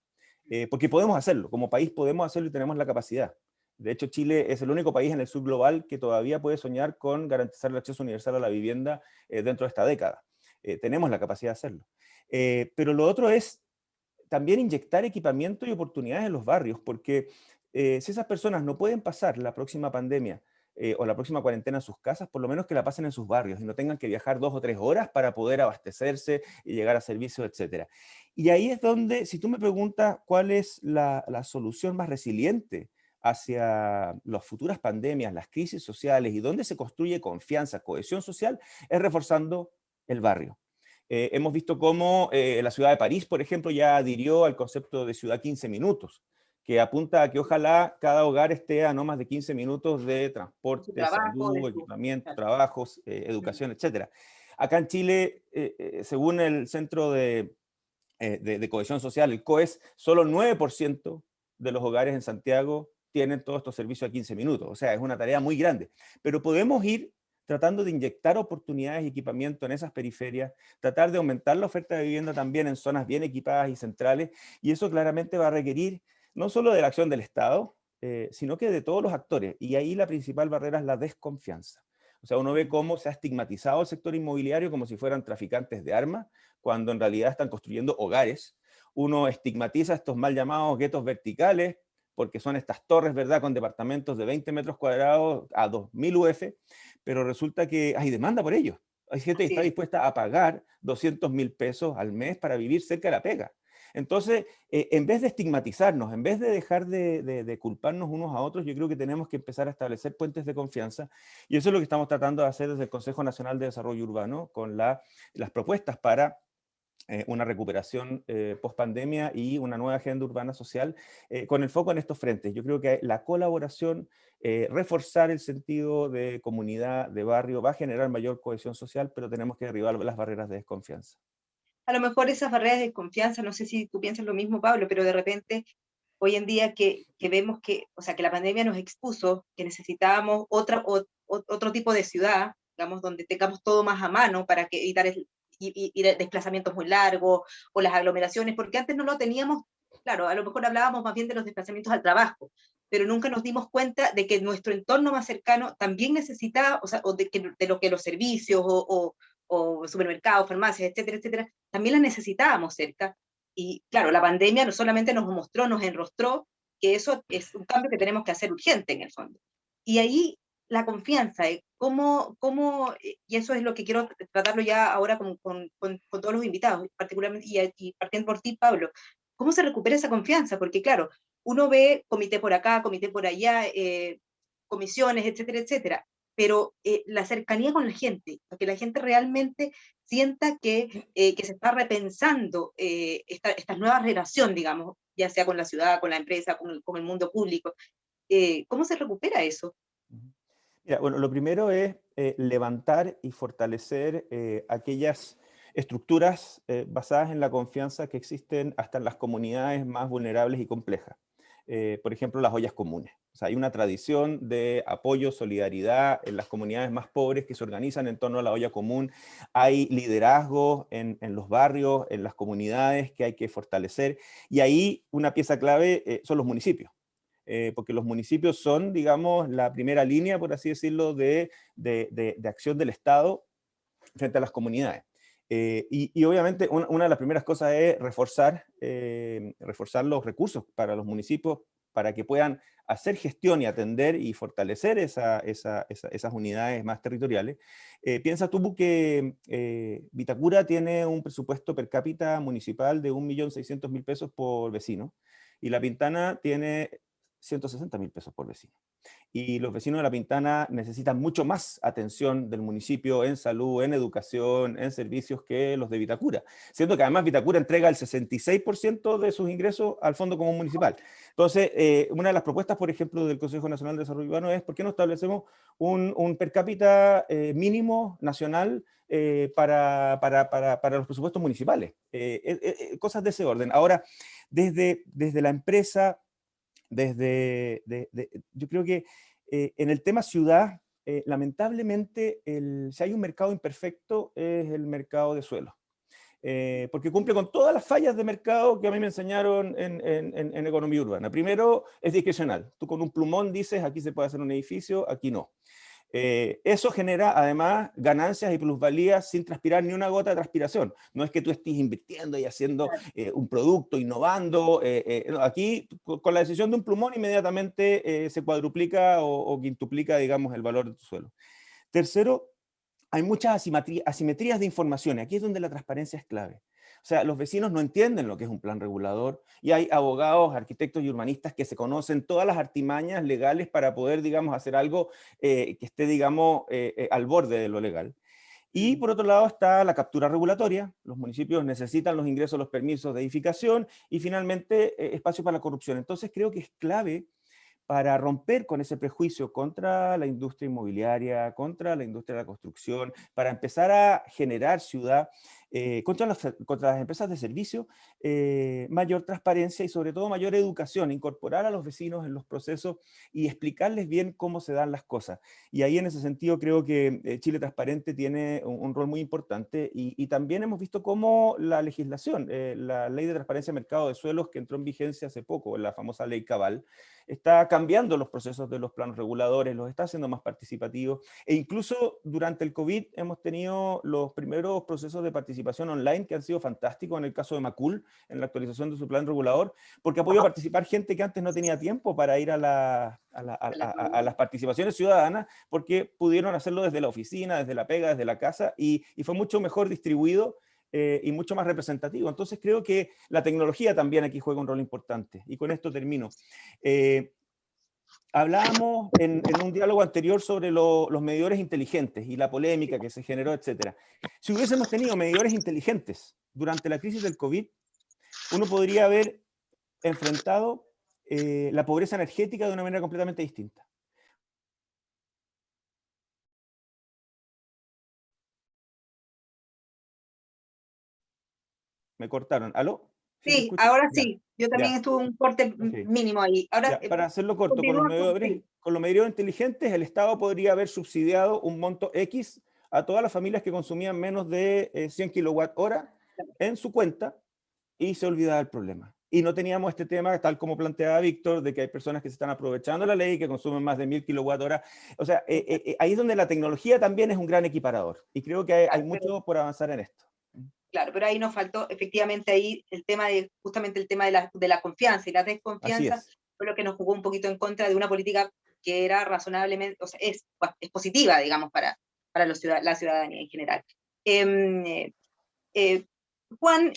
porque podemos hacerlo, como país podemos hacerlo y tenemos la capacidad. De hecho, Chile es el único país en el sur global que todavía puede soñar con garantizar el acceso universal a la vivienda dentro de esta década. Tenemos la capacidad de hacerlo. Pero lo otro es también inyectar equipamiento y oportunidades en los barrios, porque si esas personas no pueden pasar la próxima pandemia o la próxima cuarentena en sus casas, por lo menos que la pasen en sus barrios y no tengan que viajar 2 o 3 horas para poder abastecerse y llegar a servicios, etc. Y ahí es donde, si tú me preguntas cuál es la solución más resiliente hacia las futuras pandemias, las crisis sociales y dónde se construye confianza, cohesión social, es reforzando el barrio. Hemos visto cómo la ciudad de París, por ejemplo, ya adhirió al concepto de ciudad 15 minutos, que apunta a que ojalá cada hogar esté a no más de 15 minutos de transporte, salud, equipamiento, trabajos, educación, etc. Acá en Chile, según el Centro de Cohesión Social, el COES, solo 9% de los hogares en Santiago tienen todos estos servicios a 15 minutos. O sea, es una tarea muy grande. Pero podemos ir tratando de inyectar oportunidades y equipamiento en esas periferias, tratar de aumentar la oferta de vivienda también en zonas bien equipadas y centrales, y eso claramente va a requerir no solo de la acción del Estado, sino que de todos los actores. Y ahí la principal barrera es la desconfianza. O sea, uno ve cómo se ha estigmatizado el sector inmobiliario como si fueran traficantes de armas, cuando en realidad están construyendo hogares. Uno estigmatiza estos mal llamados guetos verticales, porque son estas torres, ¿verdad?, con departamentos de 20 metros cuadrados a 2.000 UF, pero resulta que hay demanda por ellos. Hay gente que está dispuesta a pagar 200.000 pesos al mes para vivir cerca de la pega. Entonces, en vez de estigmatizarnos, en vez de dejar de culparnos unos a otros, yo creo que tenemos que empezar a establecer puentes de confianza, y eso es lo que estamos tratando de hacer desde el Consejo Nacional de Desarrollo Urbano, con las propuestas para una recuperación post-pandemia y una nueva agenda urbana social, con el foco en estos frentes. Yo creo que la colaboración, reforzar el sentido de comunidad, de barrio, va a generar mayor cohesión social, pero tenemos que derribar las barreras de desconfianza. A lo mejor esas barreras de desconfianza, no sé si tú piensas lo mismo, Pablo, pero de repente, hoy en día que vemos que, o sea, que la pandemia nos expuso, que necesitábamos otro tipo de ciudad, digamos, donde tengamos todo más a mano para que evitar desplazamientos muy largos o las aglomeraciones, porque antes no lo teníamos, claro, a lo mejor hablábamos más bien de los desplazamientos al trabajo, pero nunca nos dimos cuenta de que nuestro entorno más cercano también necesitaba, o sea, de lo que los servicios o supermercados, farmacias, etcétera, etcétera, también las necesitábamos cerca. Y claro, la pandemia no solamente nos mostró, nos enrostró que eso es un cambio que tenemos que hacer urgente en el fondo. Y ahí la confianza, y eso es lo que quiero tratarlo ya ahora con todos los invitados, particularmente, y partiendo por ti, Pablo, ¿cómo se recupera esa confianza? Porque claro, uno ve comité por acá, comité por allá, comisiones, etcétera, etcétera, pero la cercanía con la gente, que la gente realmente sienta que se está repensando esta nueva relación, digamos, ya sea con la ciudad, con la empresa, con el mundo público. ¿Cómo se recupera eso? Mira, bueno, lo primero es levantar y fortalecer aquellas estructuras basadas en la confianza que existen hasta en las comunidades más vulnerables y complejas. Por ejemplo, las ollas comunes. O sea, hay una tradición de apoyo, solidaridad en las comunidades más pobres que se organizan en torno a la olla común. Hay liderazgo en los barrios, en las comunidades que hay que fortalecer. Y ahí una pieza clave son los municipios. Porque los municipios son, digamos, la primera línea, por así decirlo, de acción del Estado frente a las comunidades. Y obviamente una de las primeras cosas es reforzar los recursos para los municipios para que puedan hacer gestión y atender y fortalecer esas unidades más territoriales. Piensa tú que Vitacura tiene un presupuesto per cápita municipal de 1.600.000 pesos por vecino, y La Pintana tiene 160.000 pesos por vecino. Y los vecinos de La Pintana necesitan mucho más atención del municipio en salud, en educación, en servicios que los de Vitacura. Siendo que además Vitacura entrega el 66% de sus ingresos al Fondo Común Municipal. Entonces, una de las propuestas, por ejemplo, del Consejo Nacional de Desarrollo Urbano es ¿por qué no establecemos un per cápita mínimo nacional para los presupuestos municipales? Cosas de ese orden. Ahora, desde la empresa, yo creo que en el tema ciudad, lamentablemente, si hay un mercado imperfecto, es el mercado de suelo. Porque cumple con todas las fallas de mercado que a mí me enseñaron en economía urbana. Primero, es discrecional. Tú con un plumón dices, aquí se puede hacer un edificio, aquí no. Eso genera además ganancias y plusvalías sin transpirar ni una gota de transpiración. No es que tú estés invirtiendo y haciendo un producto, innovando. No, aquí, con la decisión de un plumón, inmediatamente se cuadruplica o quintuplica, digamos, el valor de tu suelo. Tercero, hay muchas asimetrías de información. Aquí es donde la transparencia es clave. O sea, los vecinos no entienden lo que es un plan regulador y hay abogados, arquitectos y urbanistas que se conocen todas las artimañas legales para poder, digamos, hacer algo que esté, digamos, al borde de lo legal. Y por otro lado está la captura regulatoria. Los municipios necesitan los ingresos, los permisos de edificación y finalmente espacio para la corrupción. Entonces creo que es clave para romper con ese prejuicio contra la industria inmobiliaria, contra la industria de la construcción, para empezar a generar ciudad, contra las empresas de servicio, mayor transparencia y sobre todo mayor educación, incorporar a los vecinos en los procesos y explicarles bien cómo se dan las cosas. Y ahí en ese sentido creo que Chile Transparente tiene un rol muy importante y también hemos visto cómo la legislación, la Ley de Transparencia de Mercado de Suelos que entró en vigencia hace poco, la famosa Ley Cabal, está cambiando los procesos de los planos reguladores, los está haciendo más participativos, e incluso durante el COVID hemos tenido los primeros procesos de participación online que han sido fantásticos, en el caso de Macul, en la actualización de su plan regulador, porque ha podido participar gente que antes no tenía tiempo para ir a las participaciones ciudadanas, porque pudieron hacerlo desde la oficina, desde la pega, desde la casa, y fue mucho mejor distribuido y mucho más representativo. Entonces creo que la tecnología también aquí juega un rol importante. Y con esto termino. Hablábamos en un diálogo anterior sobre los medidores inteligentes y la polémica que se generó, etc. Si hubiésemos tenido medidores inteligentes durante la crisis del COVID, uno podría haber enfrentado la pobreza energética de una manera completamente distinta. Me cortaron. ¿Aló? Sí, ahora sí. Yo también estuve un corte mínimo ahí. Ahora, para hacerlo corto, con los medidores inteligentes, el Estado podría haber subsidiado un monto X a todas las familias que consumían menos de 100 kWh en su cuenta y se olvidaba el problema. Y no teníamos este tema, tal como planteaba Víctor, de que hay personas que se están aprovechando la ley, que consumen más de 1000 kWh. O sea, ahí es donde la tecnología también es un gran equiparador. Y creo que hay mucho por avanzar en esto. Claro, pero ahí nos faltó efectivamente ahí el tema justamente el tema de la confianza y la desconfianza fue lo que nos jugó un poquito en contra de una política que era razonablemente, o sea, es positiva, digamos, para la ciudadanía en general. Juan,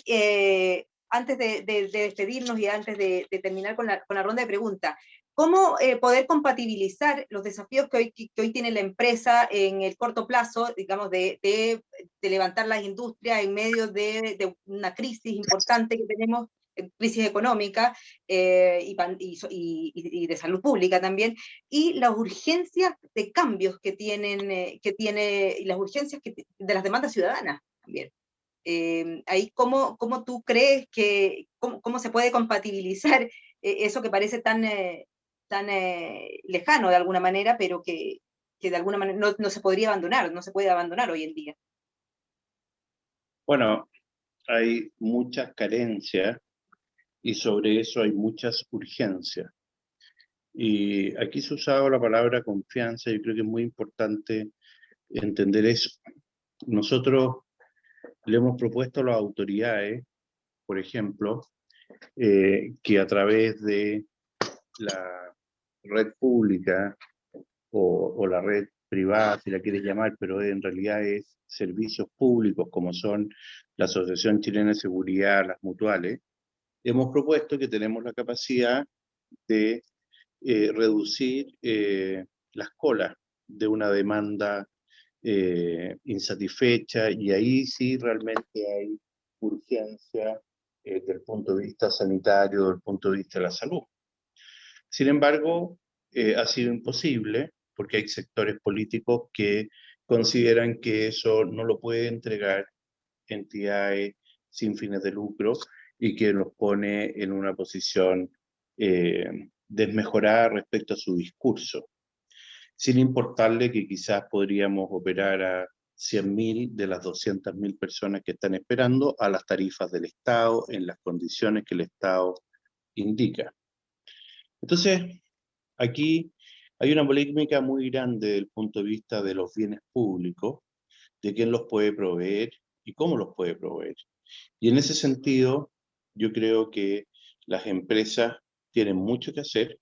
antes de despedirnos y antes de terminar con la ronda de preguntas, ¿cómo poder compatibilizar los desafíos que hoy tiene la empresa en el corto plazo, digamos, de levantar las industrias en medio de una crisis importante que tenemos, crisis económica y de salud pública también, y las urgencias de cambios que tiene, y las urgencias de las demandas ciudadanas también? Ahí, ¿cómo tú crees que, cómo se puede compatibilizar eso que parece tan lejano de alguna manera, pero que de alguna manera no se podría abandonar, no se puede abandonar hoy en día? Bueno, hay muchas carencias y sobre eso hay muchas urgencias. Y aquí se ha usado la palabra confianza, y creo que es muy importante entender eso. Nosotros le hemos propuesto a las autoridades, por ejemplo, que a través de la red pública o la red privada, si la quieres llamar, pero en realidad es servicios públicos como son la Asociación Chilena de Seguridad, las mutuales, hemos propuesto que tenemos la capacidad de reducir las colas de una demanda insatisfecha, y ahí sí realmente hay urgencia desde el punto de vista sanitario, desde el punto de vista de la salud. Sin embargo, ha sido imposible porque hay sectores políticos que consideran que eso no lo puede entregar entidades sin fines de lucro y que los pone en una posición desmejorada respecto a su discurso, sin importarle que quizás podríamos operar a 100.000 de las 200.000 personas que están esperando a las tarifas del Estado en las condiciones que el Estado indica. Entonces, aquí Hay una polémica muy grande desde el punto de vista de los bienes públicos, de quién los puede proveer y cómo los puede proveer. Y en ese sentido, yo creo que las empresas tienen mucho que hacer,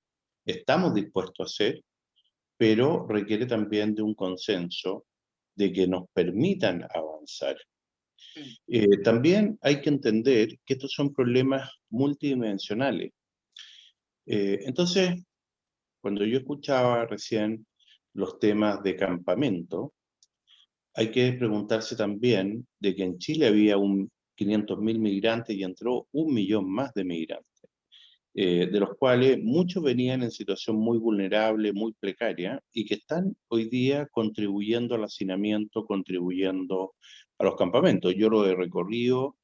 estamos dispuestos a hacer, pero requiere también de un consenso de que nos permitan avanzar. También hay que entender que estos son problemas multidimensionales. Entonces, cuando yo escuchaba recién los temas de campamento, hay que preguntarse también de que en Chile había 500.000 migrantes y entró 1 millón más de migrantes, de los cuales muchos venían en situación muy vulnerable, muy precaria, y que están hoy día contribuyendo al hacinamiento, contribuyendo a los campamentos. Yo lo he recorrido,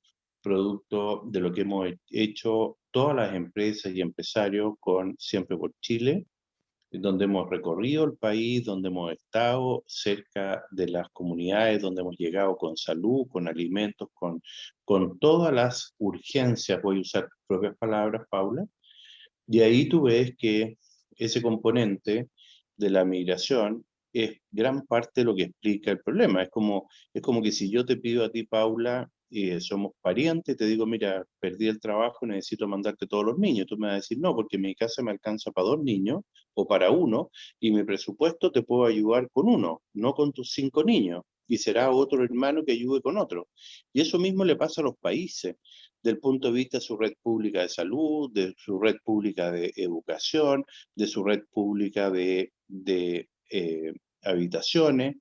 producto de lo que hemos hecho todas las empresas y empresarios con Siempre por Chile, donde hemos recorrido el país, donde hemos estado cerca de las comunidades, donde hemos llegado con salud, con alimentos, con todas las urgencias, voy a usar tus propias palabras, Paula, y ahí tú ves que ese componente de la migración es gran parte de lo que explica el problema. Es como que si yo te pido a ti, Paula, somos parientes, te digo, mira, perdí el trabajo, necesito mandarte todos los niños. Tú me vas a decir, no, porque mi casa me alcanza para 2 niños o para 1, y mi presupuesto te puedo ayudar con 1, no con tus 5 niños, y será otro hermano que ayude con otro. Y eso mismo le pasa a los países, del punto de vista de su red pública de salud, de su red pública de educación, de su red pública de habitaciones.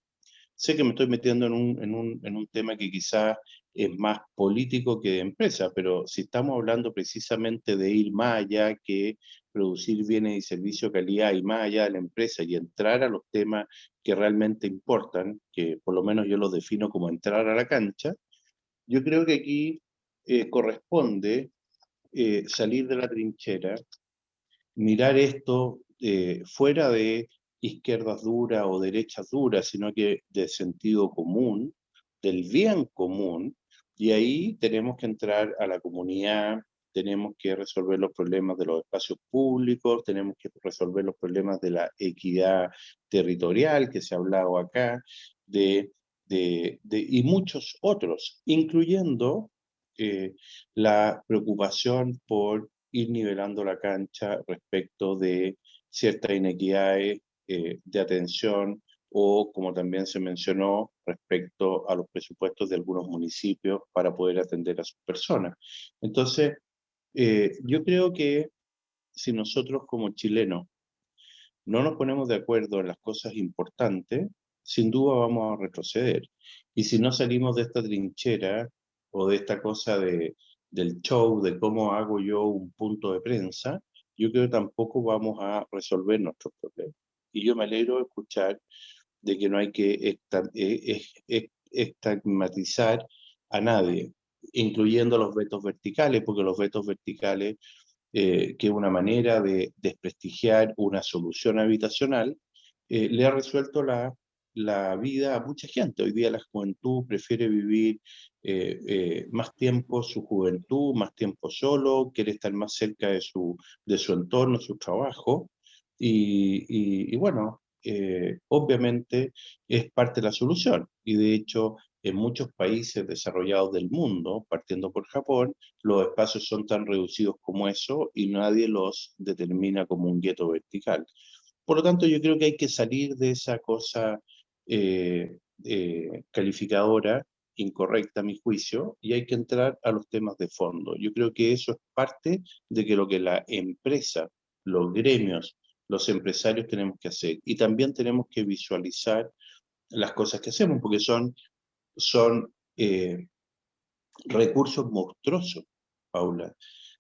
Sé que me estoy metiendo en un tema que quizás es más político que de empresa, pero si estamos hablando precisamente de ir más allá que producir bienes y servicios de calidad y más allá de la empresa y entrar a los temas que realmente importan, que por lo menos yo los defino como entrar a la cancha, yo creo que aquí corresponde salir de la trinchera, mirar esto fuera de izquierdas duras o derechas duras, sino que de sentido común, del bien común, y ahí tenemos que entrar a la comunidad, tenemos que resolver los problemas de los espacios públicos, tenemos que resolver los problemas de la equidad territorial que se ha hablado acá, y muchos otros, incluyendo la preocupación por ir nivelando la cancha respecto de ciertas inequidades de atención o, como también se mencionó, respecto a los presupuestos de algunos municipios para poder atender a sus personas. Entonces, yo creo que si nosotros como chilenos no nos ponemos de acuerdo en las cosas importantes, sin duda vamos a retroceder. Y si no salimos de esta trinchera o de esta cosa del show, de cómo hago yo un punto de prensa, yo creo que tampoco vamos a resolver nuestros problemas. Y yo me alegro de escuchar de que no hay que estigmatizar a nadie, incluyendo los vetos verticales, porque los vetos verticales, que es una manera de desprestigiar una solución habitacional, le ha resuelto la vida a mucha gente. Hoy día la juventud prefiere vivir más tiempo su juventud, más tiempo solo, quiere estar más cerca de su entorno, su trabajo, y bueno, obviamente es parte de la solución, y de hecho en muchos países desarrollados del mundo, partiendo por Japón, los espacios son tan reducidos como eso y nadie los determina como un gueto vertical. Por lo tanto, yo creo que hay que salir de esa cosa calificadora, incorrecta a mi juicio, y hay que entrar a los temas de fondo. Yo creo que eso es parte de que lo que la empresa, los gremios, los empresarios tenemos que hacer. Y también tenemos que visualizar las cosas que hacemos, porque son recursos monstruosos, Paula,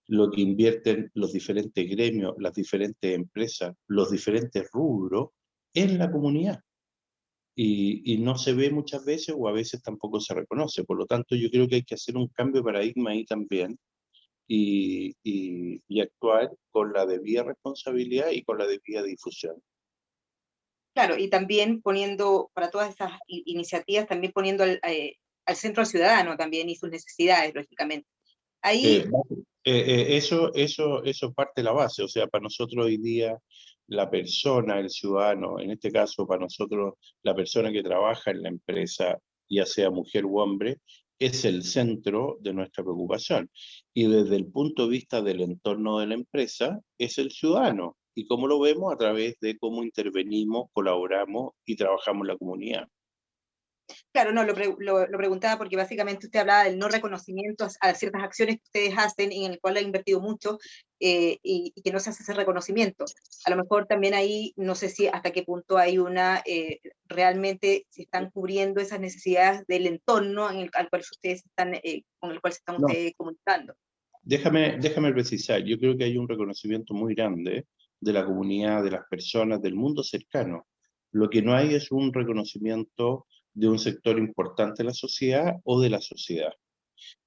lo que invierten los diferentes gremios, las diferentes empresas, los diferentes rubros en la comunidad. Y no se ve muchas veces o a veces tampoco se reconoce. Por lo tanto, yo creo que hay que hacer un cambio de paradigma ahí también y actuar con la debida responsabilidad y con la debida difusión. Claro, y también poniendo, para todas esas iniciativas, también poniendo al centro al ciudadano también y sus necesidades, lógicamente. Ahí... Eso parte de la base. O sea, para nosotros hoy día la persona, el ciudadano, en este caso para nosotros la persona que trabaja en la empresa, ya sea mujer u hombre, es el centro de nuestra preocupación. Y desde el punto de vista del entorno de la empresa, es el ciudadano. Y cómo lo vemos a través de cómo intervenimos, colaboramos y trabajamos en la comunidad. Claro, no, lo preguntaba porque básicamente usted hablaba del no reconocimiento a ciertas acciones que ustedes hacen y en el cual ha invertido mucho y que no se hace ese reconocimiento. A lo mejor también ahí, no sé si hasta qué punto hay realmente se están cubriendo esas necesidades del entorno al cual ustedes están, con el cual se están ustedes comunicando. Déjame precisar, yo creo que hay un reconocimiento muy grande de la comunidad, de las personas, del mundo cercano. Lo que no hay es un reconocimiento de un sector importante de la sociedad o de la sociedad.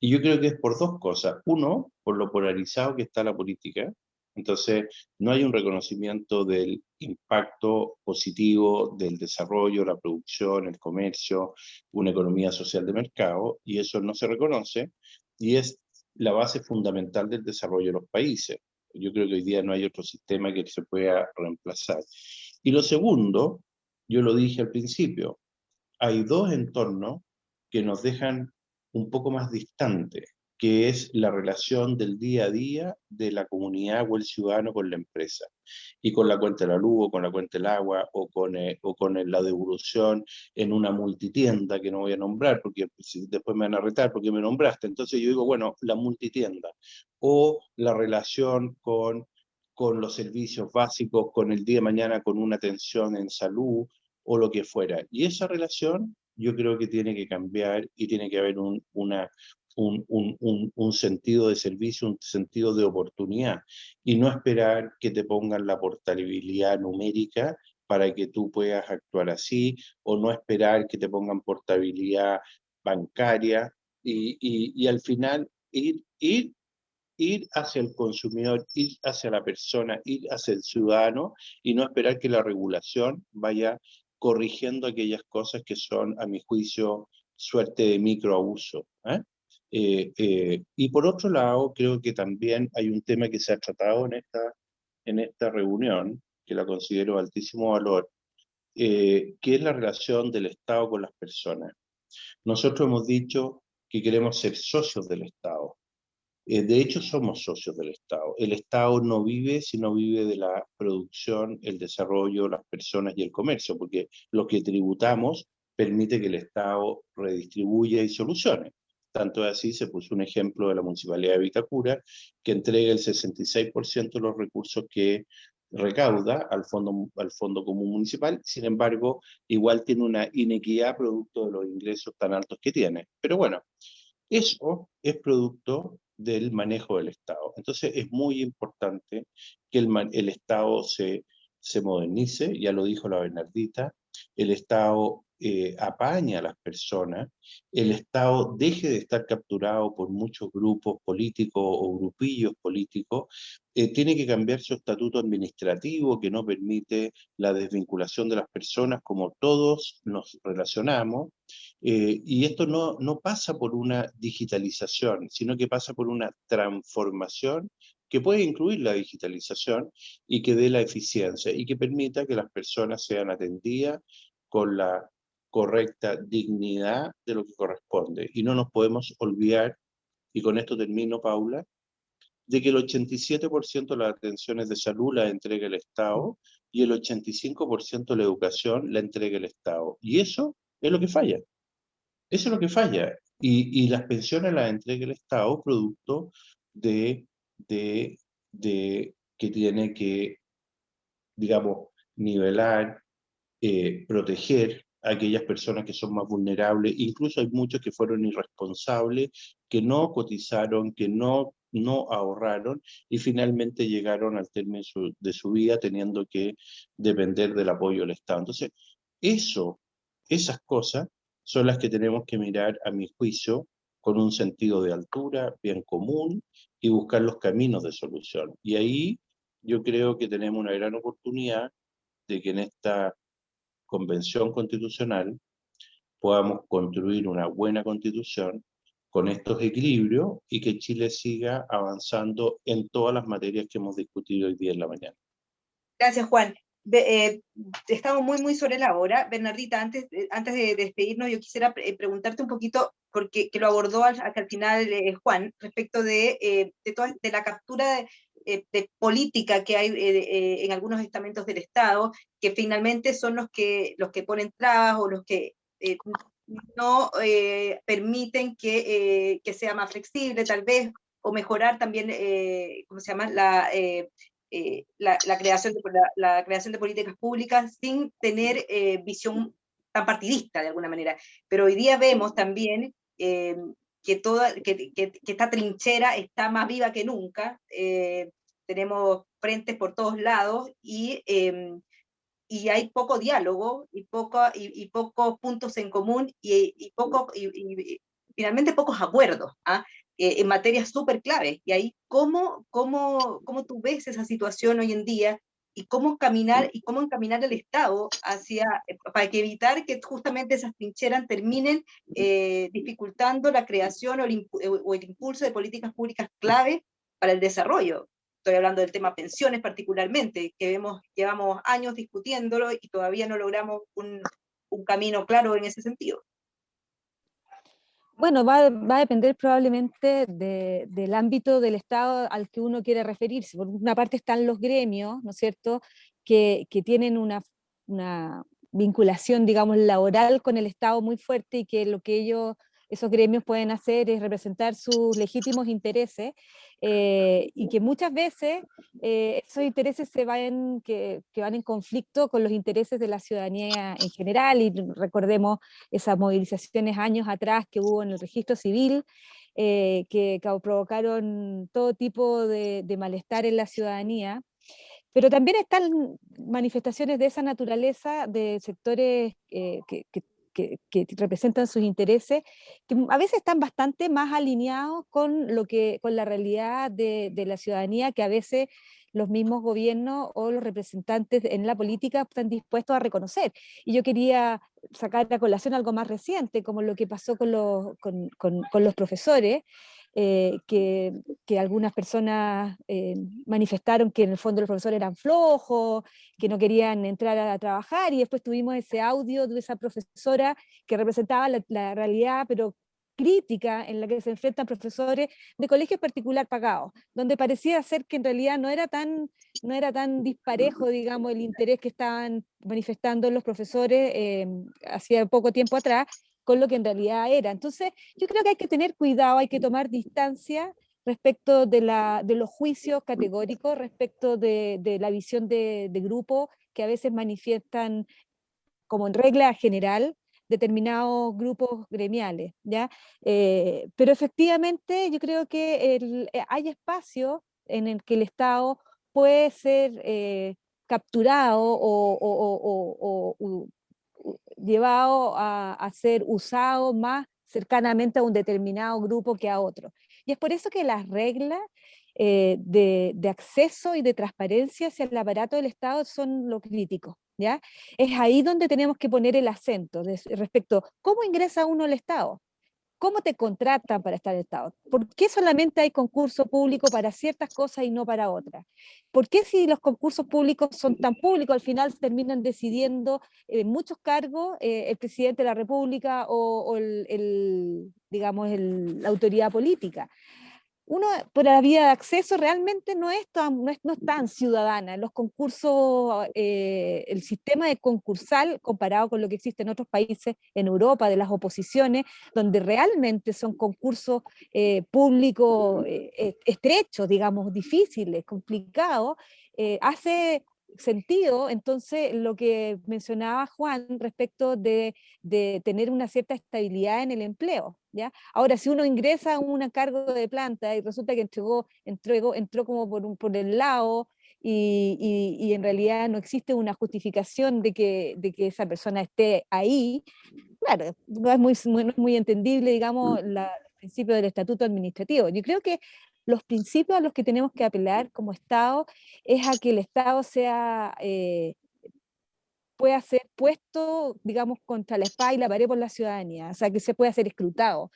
Y yo creo que es por dos cosas. Uno, por lo polarizado que está la política. Entonces, no hay un reconocimiento del impacto positivo del desarrollo, la producción, el comercio, una economía social de mercado, y eso no se reconoce, y es la base fundamental del desarrollo de los países. Yo creo que hoy día no hay otro sistema que se pueda reemplazar. Y lo segundo, yo lo dije al principio, hay dos entornos que nos dejan un poco más distantes, que es la relación del día a día de la comunidad o el ciudadano con la empresa. Y con la cuenta de la luz, o con la cuenta del agua, o con la devolución en una multitienda, que no voy a nombrar, porque después me van a retar porque me nombraste. Entonces yo digo, bueno, la multitienda. O la relación con los servicios básicos, con el día de mañana, con una atención en salud, o lo que fuera. Y esa relación yo creo que tiene que cambiar y tiene que haber un sentido de servicio, un sentido de oportunidad, y no esperar que te pongan la portabilidad numérica para que tú puedas actuar así, o no esperar que te pongan portabilidad bancaria, y al final ir hacia el consumidor, ir hacia la persona, ir hacia el ciudadano, y no esperar que la regulación vaya corrigiendo aquellas cosas que son, a mi juicio, suerte de microabuso. Y por otro lado, creo que también hay un tema que se ha tratado en esta reunión, que la considero de altísimo valor, que es la relación del Estado con las personas. Nosotros hemos dicho que queremos ser socios del Estado. De hecho, somos socios del Estado. El Estado no vive si no vive de la producción, el desarrollo, las personas y el comercio, porque lo que tributamos permite que el Estado redistribuya y solucione. Tanto así, se puso un ejemplo de la Municipalidad de Vitacura, que entrega el 66% de los recursos que recauda al Fondo Común Municipal. Sin embargo, igual tiene una inequidad producto de los ingresos tan altos que tiene. Pero bueno, eso es producto del manejo del Estado. Entonces es muy importante que el Estado se modernice, ya lo dijo la Bernardita, el Estado apaña a las personas, el Estado deje de estar capturado por muchos grupos políticos o grupillos políticos, tiene que cambiar su estatuto administrativo que no permite la desvinculación de las personas como todos nos relacionamos, y esto no pasa por una digitalización, sino que pasa por una transformación que puede incluir la digitalización y que dé la eficiencia y que permita que las personas sean atendidas con la correcta dignidad de lo que corresponde. Y no nos podemos olvidar, y con esto termino, Paula, de que el 87% de las atenciones de salud las entrega el Estado y el 85% de la educación la entrega el Estado. Y eso es lo que falla. Eso es lo que falla. Y las pensiones las entrega el Estado producto de que tiene que, digamos, nivelar, proteger a aquellas personas que son más vulnerables. Incluso hay muchos que fueron irresponsables, que no cotizaron, que no ahorraron y finalmente llegaron al término de su vida teniendo que depender del apoyo del Estado. Entonces, esas cosas son las que tenemos que mirar, a mi juicio, con un sentido de altura, bien común, y buscar los caminos de solución. Y ahí yo creo que tenemos una gran oportunidad de que en esta convención constitucional podamos construir una buena constitución con estos equilibrios y que Chile siga avanzando en todas las materias que hemos discutido hoy día en la mañana. Gracias, Juan. Estamos muy sobre la hora. Bernardita, antes de despedirnos, yo quisiera preguntarte un poquito, porque que lo abordó al final Juan, respecto de la captura de política que hay en algunos estamentos del Estado, que finalmente son los que ponen trabas o los que no permiten que sea más flexible, tal vez, o mejorar también, ¿cómo se llama?, la creación de políticas públicas sin tener visión tan partidista de alguna manera. Pero hoy día vemos también que esta trinchera está más viva que nunca, tenemos frentes por todos lados y hay poco diálogo y pocos puntos en común y finalmente pocos acuerdos, ¿ah? En materias súper claves. Y ahí, ¿cómo tú ves esa situación hoy en día y cómo encaminar el Estado para evitar que justamente esas trincheras terminen dificultando la creación o el impulso de políticas públicas clave para el desarrollo? Estoy hablando del tema pensiones particularmente, que llevamos años discutiéndolo y todavía no logramos un camino claro en ese sentido. Bueno, va a depender probablemente del ámbito del Estado al que uno quiere referirse. Por una parte están los gremios, ¿no es cierto?, que tienen una vinculación, digamos, laboral con el Estado muy fuerte, y que lo que esos gremios pueden hacer es representar sus legítimos intereses, y que muchas veces esos intereses que van en conflicto con los intereses de la ciudadanía en general. Y recordemos esas movilizaciones años atrás que hubo en el registro civil, que provocaron todo tipo de malestar en la ciudadanía. Pero también están manifestaciones de esa naturaleza de sectores que representan sus intereses, que a veces están bastante más alineados con la realidad de la ciudadanía, que a veces los mismos gobiernos o los representantes en la política están dispuestos a reconocer. Y yo quería sacar a colación algo más reciente, como lo que pasó con los profesores, que algunas personas manifestaron que en el fondo los profesores eran flojos, que no querían entrar a trabajar, y después tuvimos ese audio de esa profesora que representaba la realidad, pero crítica, en la que se enfrentan profesores de colegios particular pagados, donde parecía ser que en realidad no era tan disparejo, digamos, el interés que estaban manifestando los profesores hacía poco tiempo atrás, con lo que en realidad era. Entonces, yo creo que hay que tener cuidado, hay que tomar distancia respecto de los juicios categóricos, respecto de la visión de grupo que a veces manifiestan como en regla general determinados grupos gremiales, ¿ya? Pero efectivamente yo creo que hay espacio en el que el Estado puede ser capturado o llevado a ser usado más cercanamente a un determinado grupo que a otro. Y es por eso que las reglas de acceso y de transparencia hacia el aparato del Estado son lo crítico, ¿ya? Es ahí donde tenemos que poner el acento respecto a cómo ingresa uno al Estado, cómo te contratan para estar en el Estado, por qué solamente hay concurso público para ciertas cosas y no para otras, por qué si los concursos públicos son tan públicos al final terminan decidiendo muchos cargos el presidente de la República o la autoridad política. Uno, por la vía de acceso, realmente no es tan ciudadana. Los concursos, el sistema de concursal, comparado con lo que existe en otros países en Europa, de las oposiciones, donde realmente son concursos públicos estrechos, digamos, difíciles, complicados, hace sentido entonces lo que mencionaba Juan respecto de tener una cierta estabilidad en el empleo, ¿ya? Ahora, si uno ingresa a un cargo de planta y resulta que entró como por el lado y en realidad no existe una justificación de que esa persona esté ahí, claro, no es muy entendible, digamos, el principio del estatuto administrativo. Yo creo que los principios a los que tenemos que apelar como Estado es a que el Estado pueda ser puesto, digamos, contra la espada y la pared por la ciudadanía, o sea, que se pueda ser escrutado,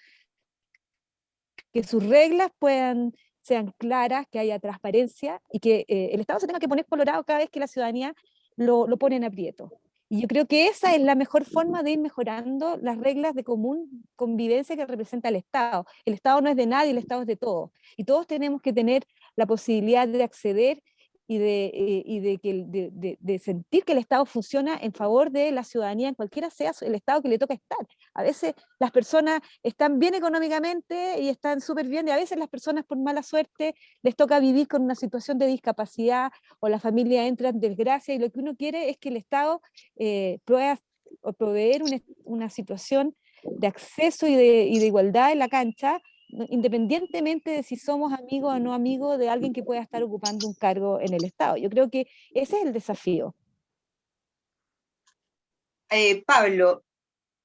que sus reglas puedan sean claras, que haya transparencia y que el Estado se tenga que poner colorado cada vez que la ciudadanía lo pone en aprieto. Y yo creo que esa es la mejor forma de ir mejorando las reglas de común convivencia que representa el Estado. El Estado no es de nadie, el Estado es de todos. Y todos tenemos que tener la posibilidad de acceder y de sentir que el Estado funciona en favor de la ciudadanía, en cualquiera sea el Estado que le toca estar. A veces las personas están bien económicamente y están súper bien, y a veces las personas por mala suerte les toca vivir con una situación de discapacidad o la familia entra en desgracia, y lo que uno quiere es que el Estado pueda proveer una situación de acceso y de igualdad en la cancha, independientemente de si somos amigos o no amigos de alguien que pueda estar ocupando un cargo en el Estado. Yo creo que ese es el desafío. Pablo,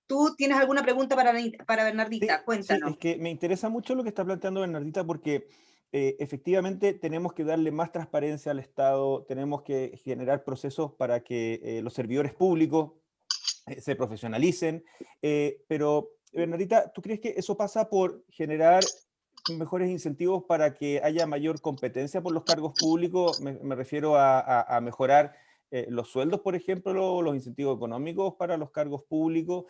¿tú tienes alguna pregunta para Bernardita? Sí, Cuéntanos. Sí, es que me interesa mucho lo que está planteando Bernardita, porque efectivamente tenemos que darle más transparencia al Estado, tenemos que generar procesos para que los servidores públicos se profesionalicen, pero Bernardita, ¿tú crees que eso pasa por generar mejores incentivos para que haya mayor competencia por los cargos públicos? Me refiero a mejorar los sueldos, por ejemplo, los incentivos económicos para los cargos públicos,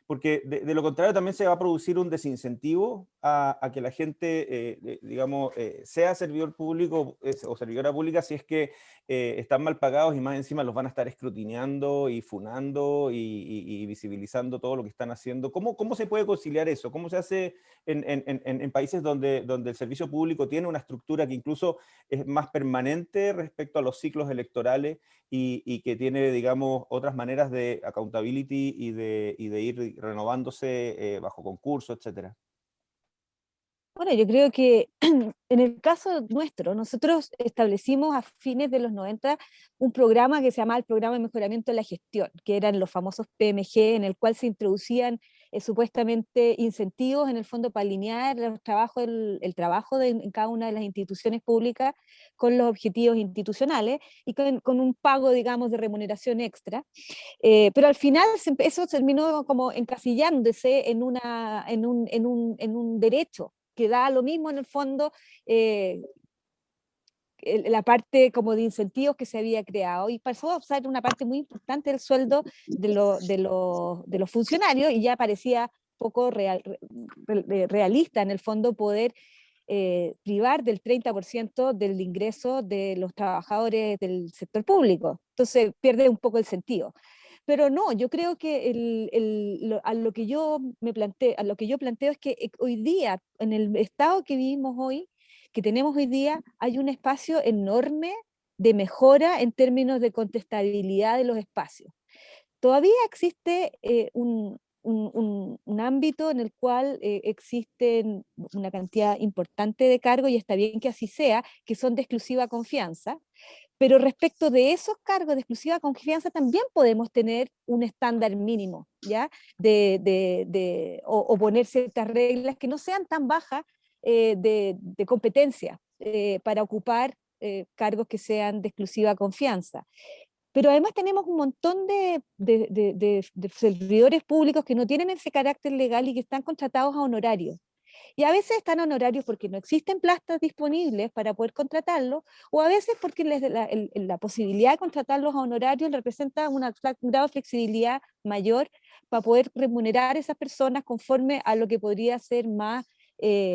porque de lo contrario también se va a producir un desincentivo a que la gente, digamos, sea servidor público o servidora pública si es que están mal pagados y más encima los van a estar escrutineando y funando y visibilizando todo lo que están haciendo. ¿Cómo se puede conciliar eso? ¿Cómo se hace en países donde el servicio público tiene una estructura que incluso es más permanente respecto a los ciclos electorales y que tiene, digamos, otras maneras de accountability y de ir renovándose bajo concurso, etcétera? Bueno, yo creo que en el caso nuestro, nosotros establecimos a fines de los 90 un programa que se llamaba el Programa de Mejoramiento de la Gestión, que eran los famosos PMG, en el cual se introducían supuestamente incentivos en el fondo para alinear el trabajo en cada una de las instituciones públicas con los objetivos institucionales y con un pago, digamos, de remuneración extra. Pero al final eso terminó como encasillándose en un derecho que da lo mismo en el fondo la parte como de incentivos que se había creado, y pasó a ser una parte muy importante del sueldo de los funcionarios, y ya parecía poco realista en el fondo poder privar del 30% del ingreso de los trabajadores del sector público. Entonces pierde un poco el sentido. Pero no, yo creo que a lo que yo planteo es que hoy día, en el estado que vivimos hoy, que tenemos hoy día, hay un espacio enorme de mejora en términos de contestabilidad de los espacios. Todavía existe un ámbito en el cual existen una cantidad importante de cargos, y está bien que así sea, que son de exclusiva confianza, pero respecto de esos cargos de exclusiva confianza también podemos tener un estándar mínimo, ¿ya? O poner ciertas reglas que no sean tan bajas de competencia para ocupar cargos que sean de exclusiva confianza. Pero además tenemos un montón de servidores públicos que no tienen ese carácter legal y que están contratados a honorarios. Y a veces están honorarios porque no existen plazas disponibles para poder contratarlos, o a veces porque la posibilidad de contratarlos a honorarios representa un grado de flexibilidad mayor para poder remunerar a esas personas conforme a lo que podría ser más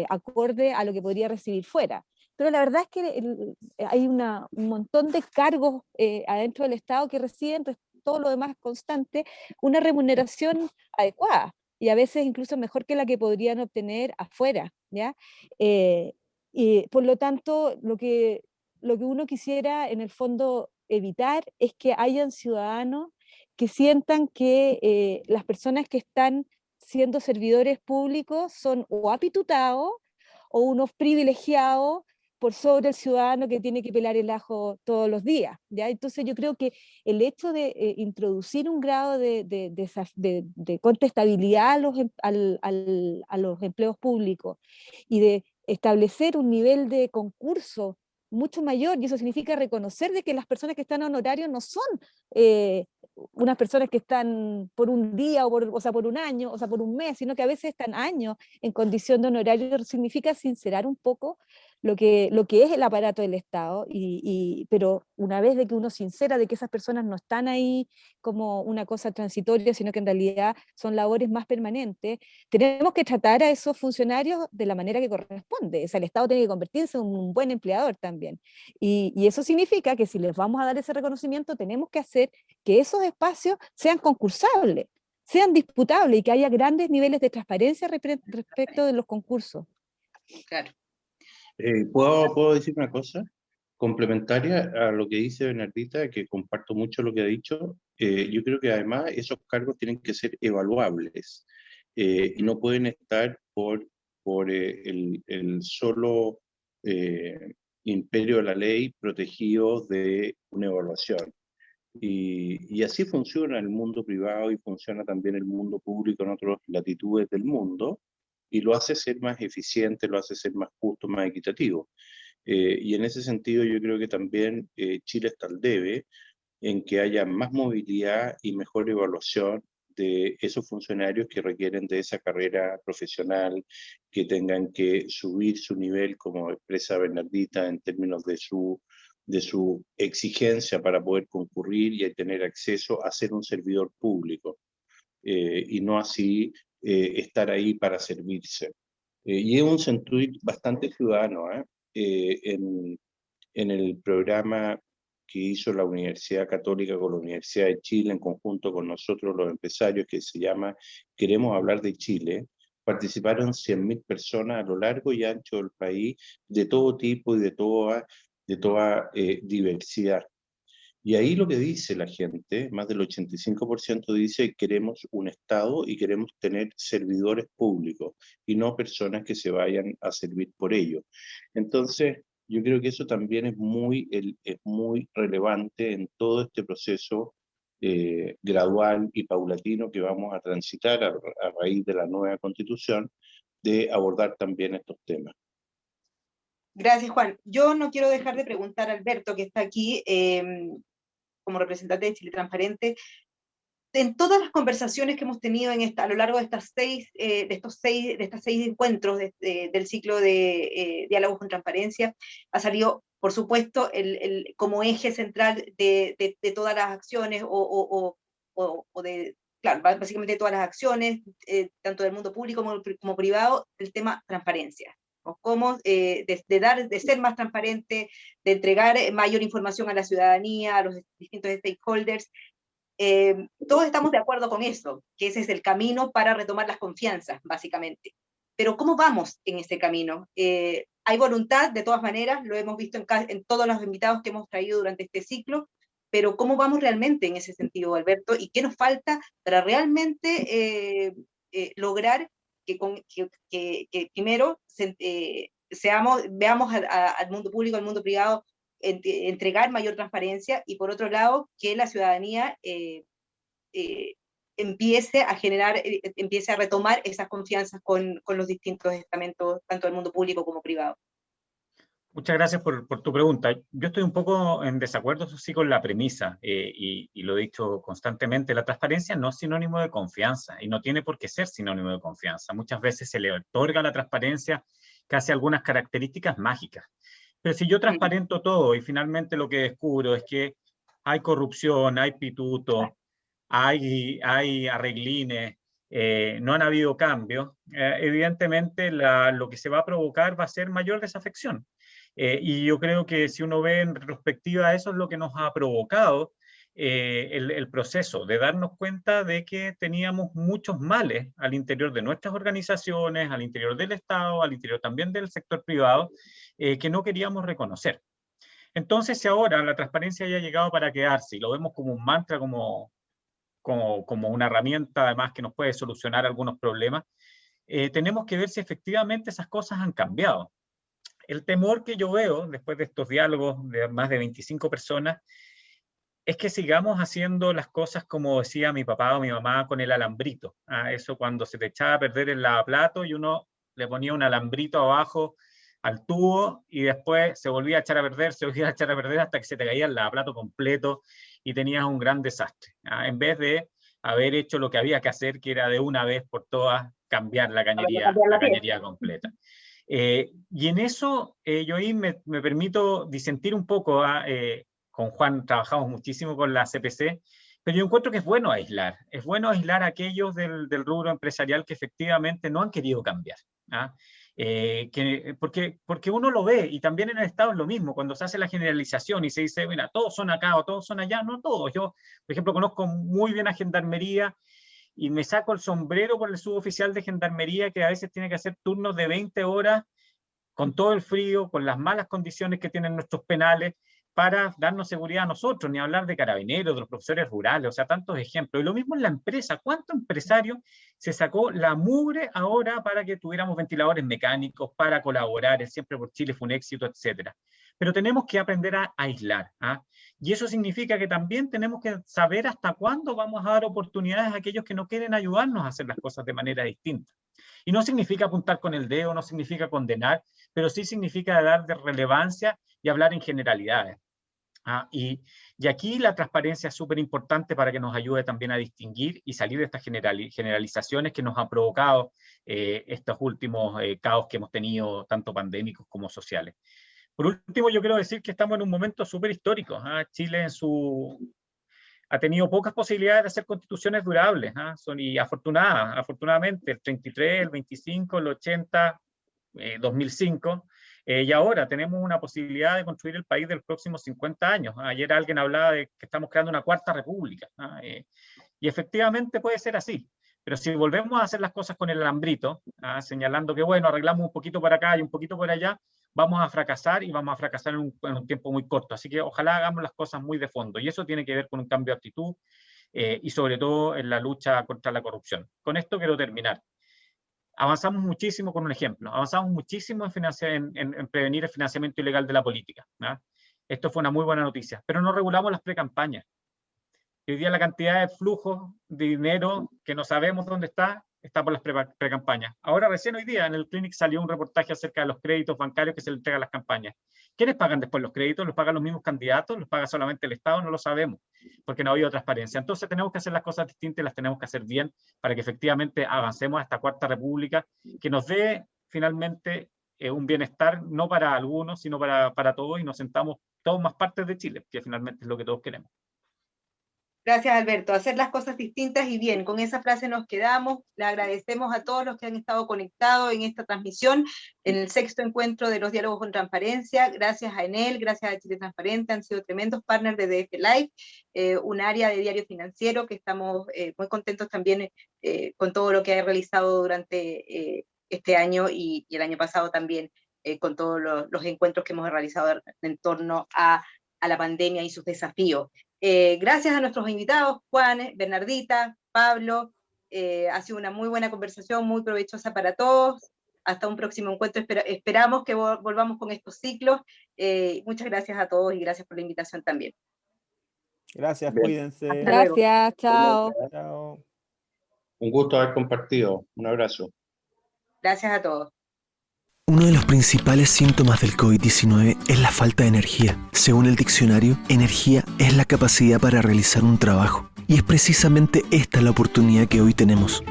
acorde a lo que podría recibir fuera. Pero la verdad es que hay un montón de cargos adentro del Estado que reciben, todo lo demás constante, una remuneración adecuada, y a veces incluso mejor que la que podrían obtener afuera, ¿ya? Y por lo tanto, lo que uno quisiera en el fondo evitar es que hayan ciudadanos que sientan que las personas que están siendo servidores públicos son o apitutados o unos privilegiados por sobre el ciudadano que tiene que pelar el ajo todos los días, ¿ya? Entonces yo creo que el hecho de introducir un grado de contestabilidad a los empleos públicos y de establecer un nivel de concurso mucho mayor, y eso significa reconocer de que las personas que están a honorario no son unas personas que están por un día, o sea, por un año, o sea, por un mes, sino que a veces están años en condición de honorario, significa sincerar un poco lo que es el aparato del Estado, pero una vez de que uno sincera de que esas personas no están ahí como una cosa transitoria, sino que en realidad son labores más permanentes, tenemos que tratar a esos funcionarios de la manera que corresponde. O sea, el Estado tiene que convertirse en un buen empleador también. Y eso significa que si les vamos a dar ese reconocimiento, tenemos que hacer que esos espacios sean concursables, sean disputables y que haya grandes niveles de transparencia respecto de los concursos. Claro. ¿Puedo decir una cosa complementaria a lo que dice Bernardita, que comparto mucho lo que ha dicho? Yo creo que además esos cargos tienen que ser evaluables y no pueden estar por el solo imperio de la ley protegidos de una evaluación. Y así funciona el mundo privado y funciona también el mundo público en otras latitudes del mundo, y lo hace ser más eficiente, lo hace ser más justo, más equitativo. Y en ese sentido yo creo que también Chile está al debe en que haya más movilidad y mejor evaluación de esos funcionarios que requieren de esa carrera profesional, que tengan que subir su nivel, como expresa Bernardita, en términos de su exigencia para poder concurrir y tener acceso a ser un servidor público, y no así estar ahí para servirse. Y es un sentir bastante ciudadano, en el programa que hizo la Universidad Católica con la Universidad de Chile en conjunto con nosotros los empresarios, que se llama Queremos hablar de Chile. Participaron 100.000 personas a lo largo y ancho del país, de todo tipo y de toda diversidad. Y ahí lo que dice la gente, más del 85% dice: queremos un Estado y queremos tener servidores públicos y no personas que se vayan a servir por ello. Entonces, yo creo que eso también es muy relevante en todo este proceso gradual y paulatino que vamos a transitar a raíz de la nueva Constitución, de abordar también estos temas. Gracias, Juan. Yo no quiero dejar de preguntar a Alberto, que está aquí como representante de Chile Transparente. En todas las conversaciones que hemos tenido a lo largo de estas seis encuentros del ciclo de diálogos con transparencia, ha salido, por supuesto, como eje central de todas las acciones, claro, básicamente todas las acciones, tanto del mundo público como privado, el tema transparencia. Cómo de ser más transparente, de entregar mayor información a la ciudadanía, a los distintos stakeholders. Todos estamos de acuerdo con eso, que ese es el camino para retomar las confianzas, básicamente. Pero ¿cómo vamos en ese camino? Hay voluntad, de todas maneras, lo hemos visto en todos los invitados que hemos traído durante este ciclo, pero ¿cómo vamos realmente en ese sentido, Alberto? ¿Y qué nos falta para realmente lograr que primero veamos al mundo público, al mundo privado, entregar mayor transparencia, y por otro lado, que la ciudadanía empiece a retomar esas confianzas con los distintos estamentos, tanto del mundo público como privado? Muchas gracias por tu pregunta. Yo estoy un poco en desacuerdo, eso sí, con la premisa, y lo he dicho constantemente: la transparencia no es sinónimo de confianza, y no tiene por qué ser sinónimo de confianza. Muchas veces se le otorga a la transparencia casi algunas características mágicas. Pero si yo transparento todo y finalmente lo que descubro es que hay corrupción, hay pituto, hay arreglines, no han habido cambios, evidentemente lo que se va a provocar va a ser mayor desafección. Y yo creo que si uno ve en retrospectiva, eso es lo que nos ha provocado el proceso de darnos cuenta de que teníamos muchos males al interior de nuestras organizaciones, al interior del Estado, al interior también del sector privado, que no queríamos reconocer. Entonces, si ahora la transparencia ya ha llegado para quedarse y lo vemos como un mantra, como una herramienta además que nos puede solucionar algunos problemas, tenemos que ver si efectivamente esas cosas han cambiado. El temor que yo veo después de estos diálogos de más de 25 personas es que sigamos haciendo las cosas como decía mi papá o mi mamá, con el alambrito. Eso cuando se te echaba a perder el lavaplato y uno le ponía un alambrito abajo al tubo y después se volvía a echar a perder, hasta que se te caía el lavaplato completo y tenías un gran desastre, en vez de haber hecho lo que había que hacer, que era de una vez por todas cambiar la cañería completa. Y en eso yo ahí me permito disentir un poco. Con Juan trabajamos muchísimo con la CPC, pero yo encuentro que es bueno aislar a aquellos del rubro empresarial que efectivamente no han querido cambiar. Porque uno lo ve, y también en el Estado es lo mismo, cuando se hace la generalización y se dice, mira, todos son acá o todos son allá, no todos. Yo, por ejemplo, conozco muy bien a Gendarmería y me saco el sombrero por el suboficial de Gendarmería que a veces tiene que hacer turnos de 20 horas con todo el frío, con las malas condiciones que tienen nuestros penales, para darnos seguridad a nosotros, ni hablar de carabineros, de los profesores rurales, o sea, tantos ejemplos. Y lo mismo en la empresa. ¿Cuánto empresario se sacó la mugre ahora para que tuviéramos ventiladores mecánicos, para colaborar? El Siempre por Chile fue un éxito, etcétera. Pero tenemos que aprender a aislar. Y eso significa que también tenemos que saber hasta cuándo vamos a dar oportunidades a aquellos que no quieren ayudarnos a hacer las cosas de manera distinta. Y no significa apuntar con el dedo, no significa condenar, pero sí significa dar de relevancia y hablar en generalidades. Y aquí la transparencia es súper importante para que nos ayude también a distinguir y salir de estas generalizaciones que nos han provocado estos últimos caos que hemos tenido, tanto pandémicos como sociales. Por último, yo quiero decir que estamos en un momento súper histórico. Chile ha tenido pocas posibilidades de hacer constituciones durables, y afortunadamente, el 33, el 25, el 80, 2005, y ahora tenemos una posibilidad de construir el país de los próximos 50 años. Ayer alguien hablaba de que estamos creando una cuarta república, y efectivamente puede ser así, pero si volvemos a hacer las cosas con el alambrito, señalando que bueno, arreglamos un poquito por acá y un poquito por allá, vamos a fracasar, y vamos a fracasar en un tiempo muy corto. Así que ojalá hagamos las cosas muy de fondo, y eso tiene que ver con un cambio de actitud, y sobre todo en la lucha contra la corrupción. Con esto quiero terminar. Avanzamos muchísimo con un ejemplo, avanzamos muchísimo en prevenir el financiamiento ilegal de la política. Esto fue una muy buena noticia, pero no regulamos las precampañas. Hoy día la cantidad de flujos de dinero que no sabemos dónde está por las precampañas. Ahora recién hoy día en el Clinic salió un reportaje acerca de los créditos bancarios que se le entregan a las campañas. ¿Quiénes pagan después los créditos? ¿Los pagan los mismos candidatos? ¿Los paga solamente el Estado? No lo sabemos, porque no ha habido transparencia. Entonces tenemos que hacer las cosas distintas y las tenemos que hacer bien para que efectivamente avancemos a esta cuarta república que nos dé finalmente un bienestar, no para algunos, sino para todos, y nos sentamos todos más partes de Chile, que finalmente es lo que todos queremos. Gracias, Alberto. Hacer las cosas distintas y bien. Con esa frase nos quedamos. Le agradecemos a todos los que han estado conectados en esta transmisión, en el 6º encuentro de los diálogos con transparencia. Gracias a Enel, gracias a Chile Transparente, han sido tremendos partners de DF Live, un área de diario financiero que estamos muy contentos también con todo lo que ha realizado durante este año y el año pasado también, con todos los encuentros que hemos realizado en torno a la pandemia y sus desafíos. Gracias a nuestros invitados, Juan, Bernardita, Pablo, ha sido una muy buena conversación, muy provechosa para todos. Hasta un próximo encuentro, esperamos que volvamos con estos ciclos. Muchas gracias a todos y gracias por la invitación también. Gracias, cuídense. Gracias, chao. Chao. Un gusto haber compartido, un abrazo. Gracias a todos. Uno de los principales síntomas del COVID-19 es la falta de energía. Según el diccionario, energía es la capacidad para realizar un trabajo. Y es precisamente esta la oportunidad que hoy tenemos.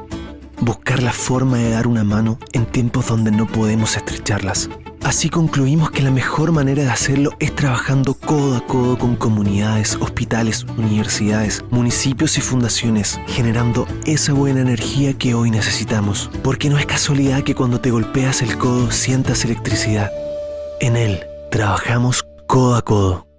Buscar la forma de dar una mano en tiempos donde no podemos estrecharlas. Así concluimos que la mejor manera de hacerlo es trabajando codo a codo con comunidades, hospitales, universidades, municipios y fundaciones, generando esa buena energía que hoy necesitamos. Porque no es casualidad que cuando te golpeas el codo sientas electricidad. En él, trabajamos codo a codo.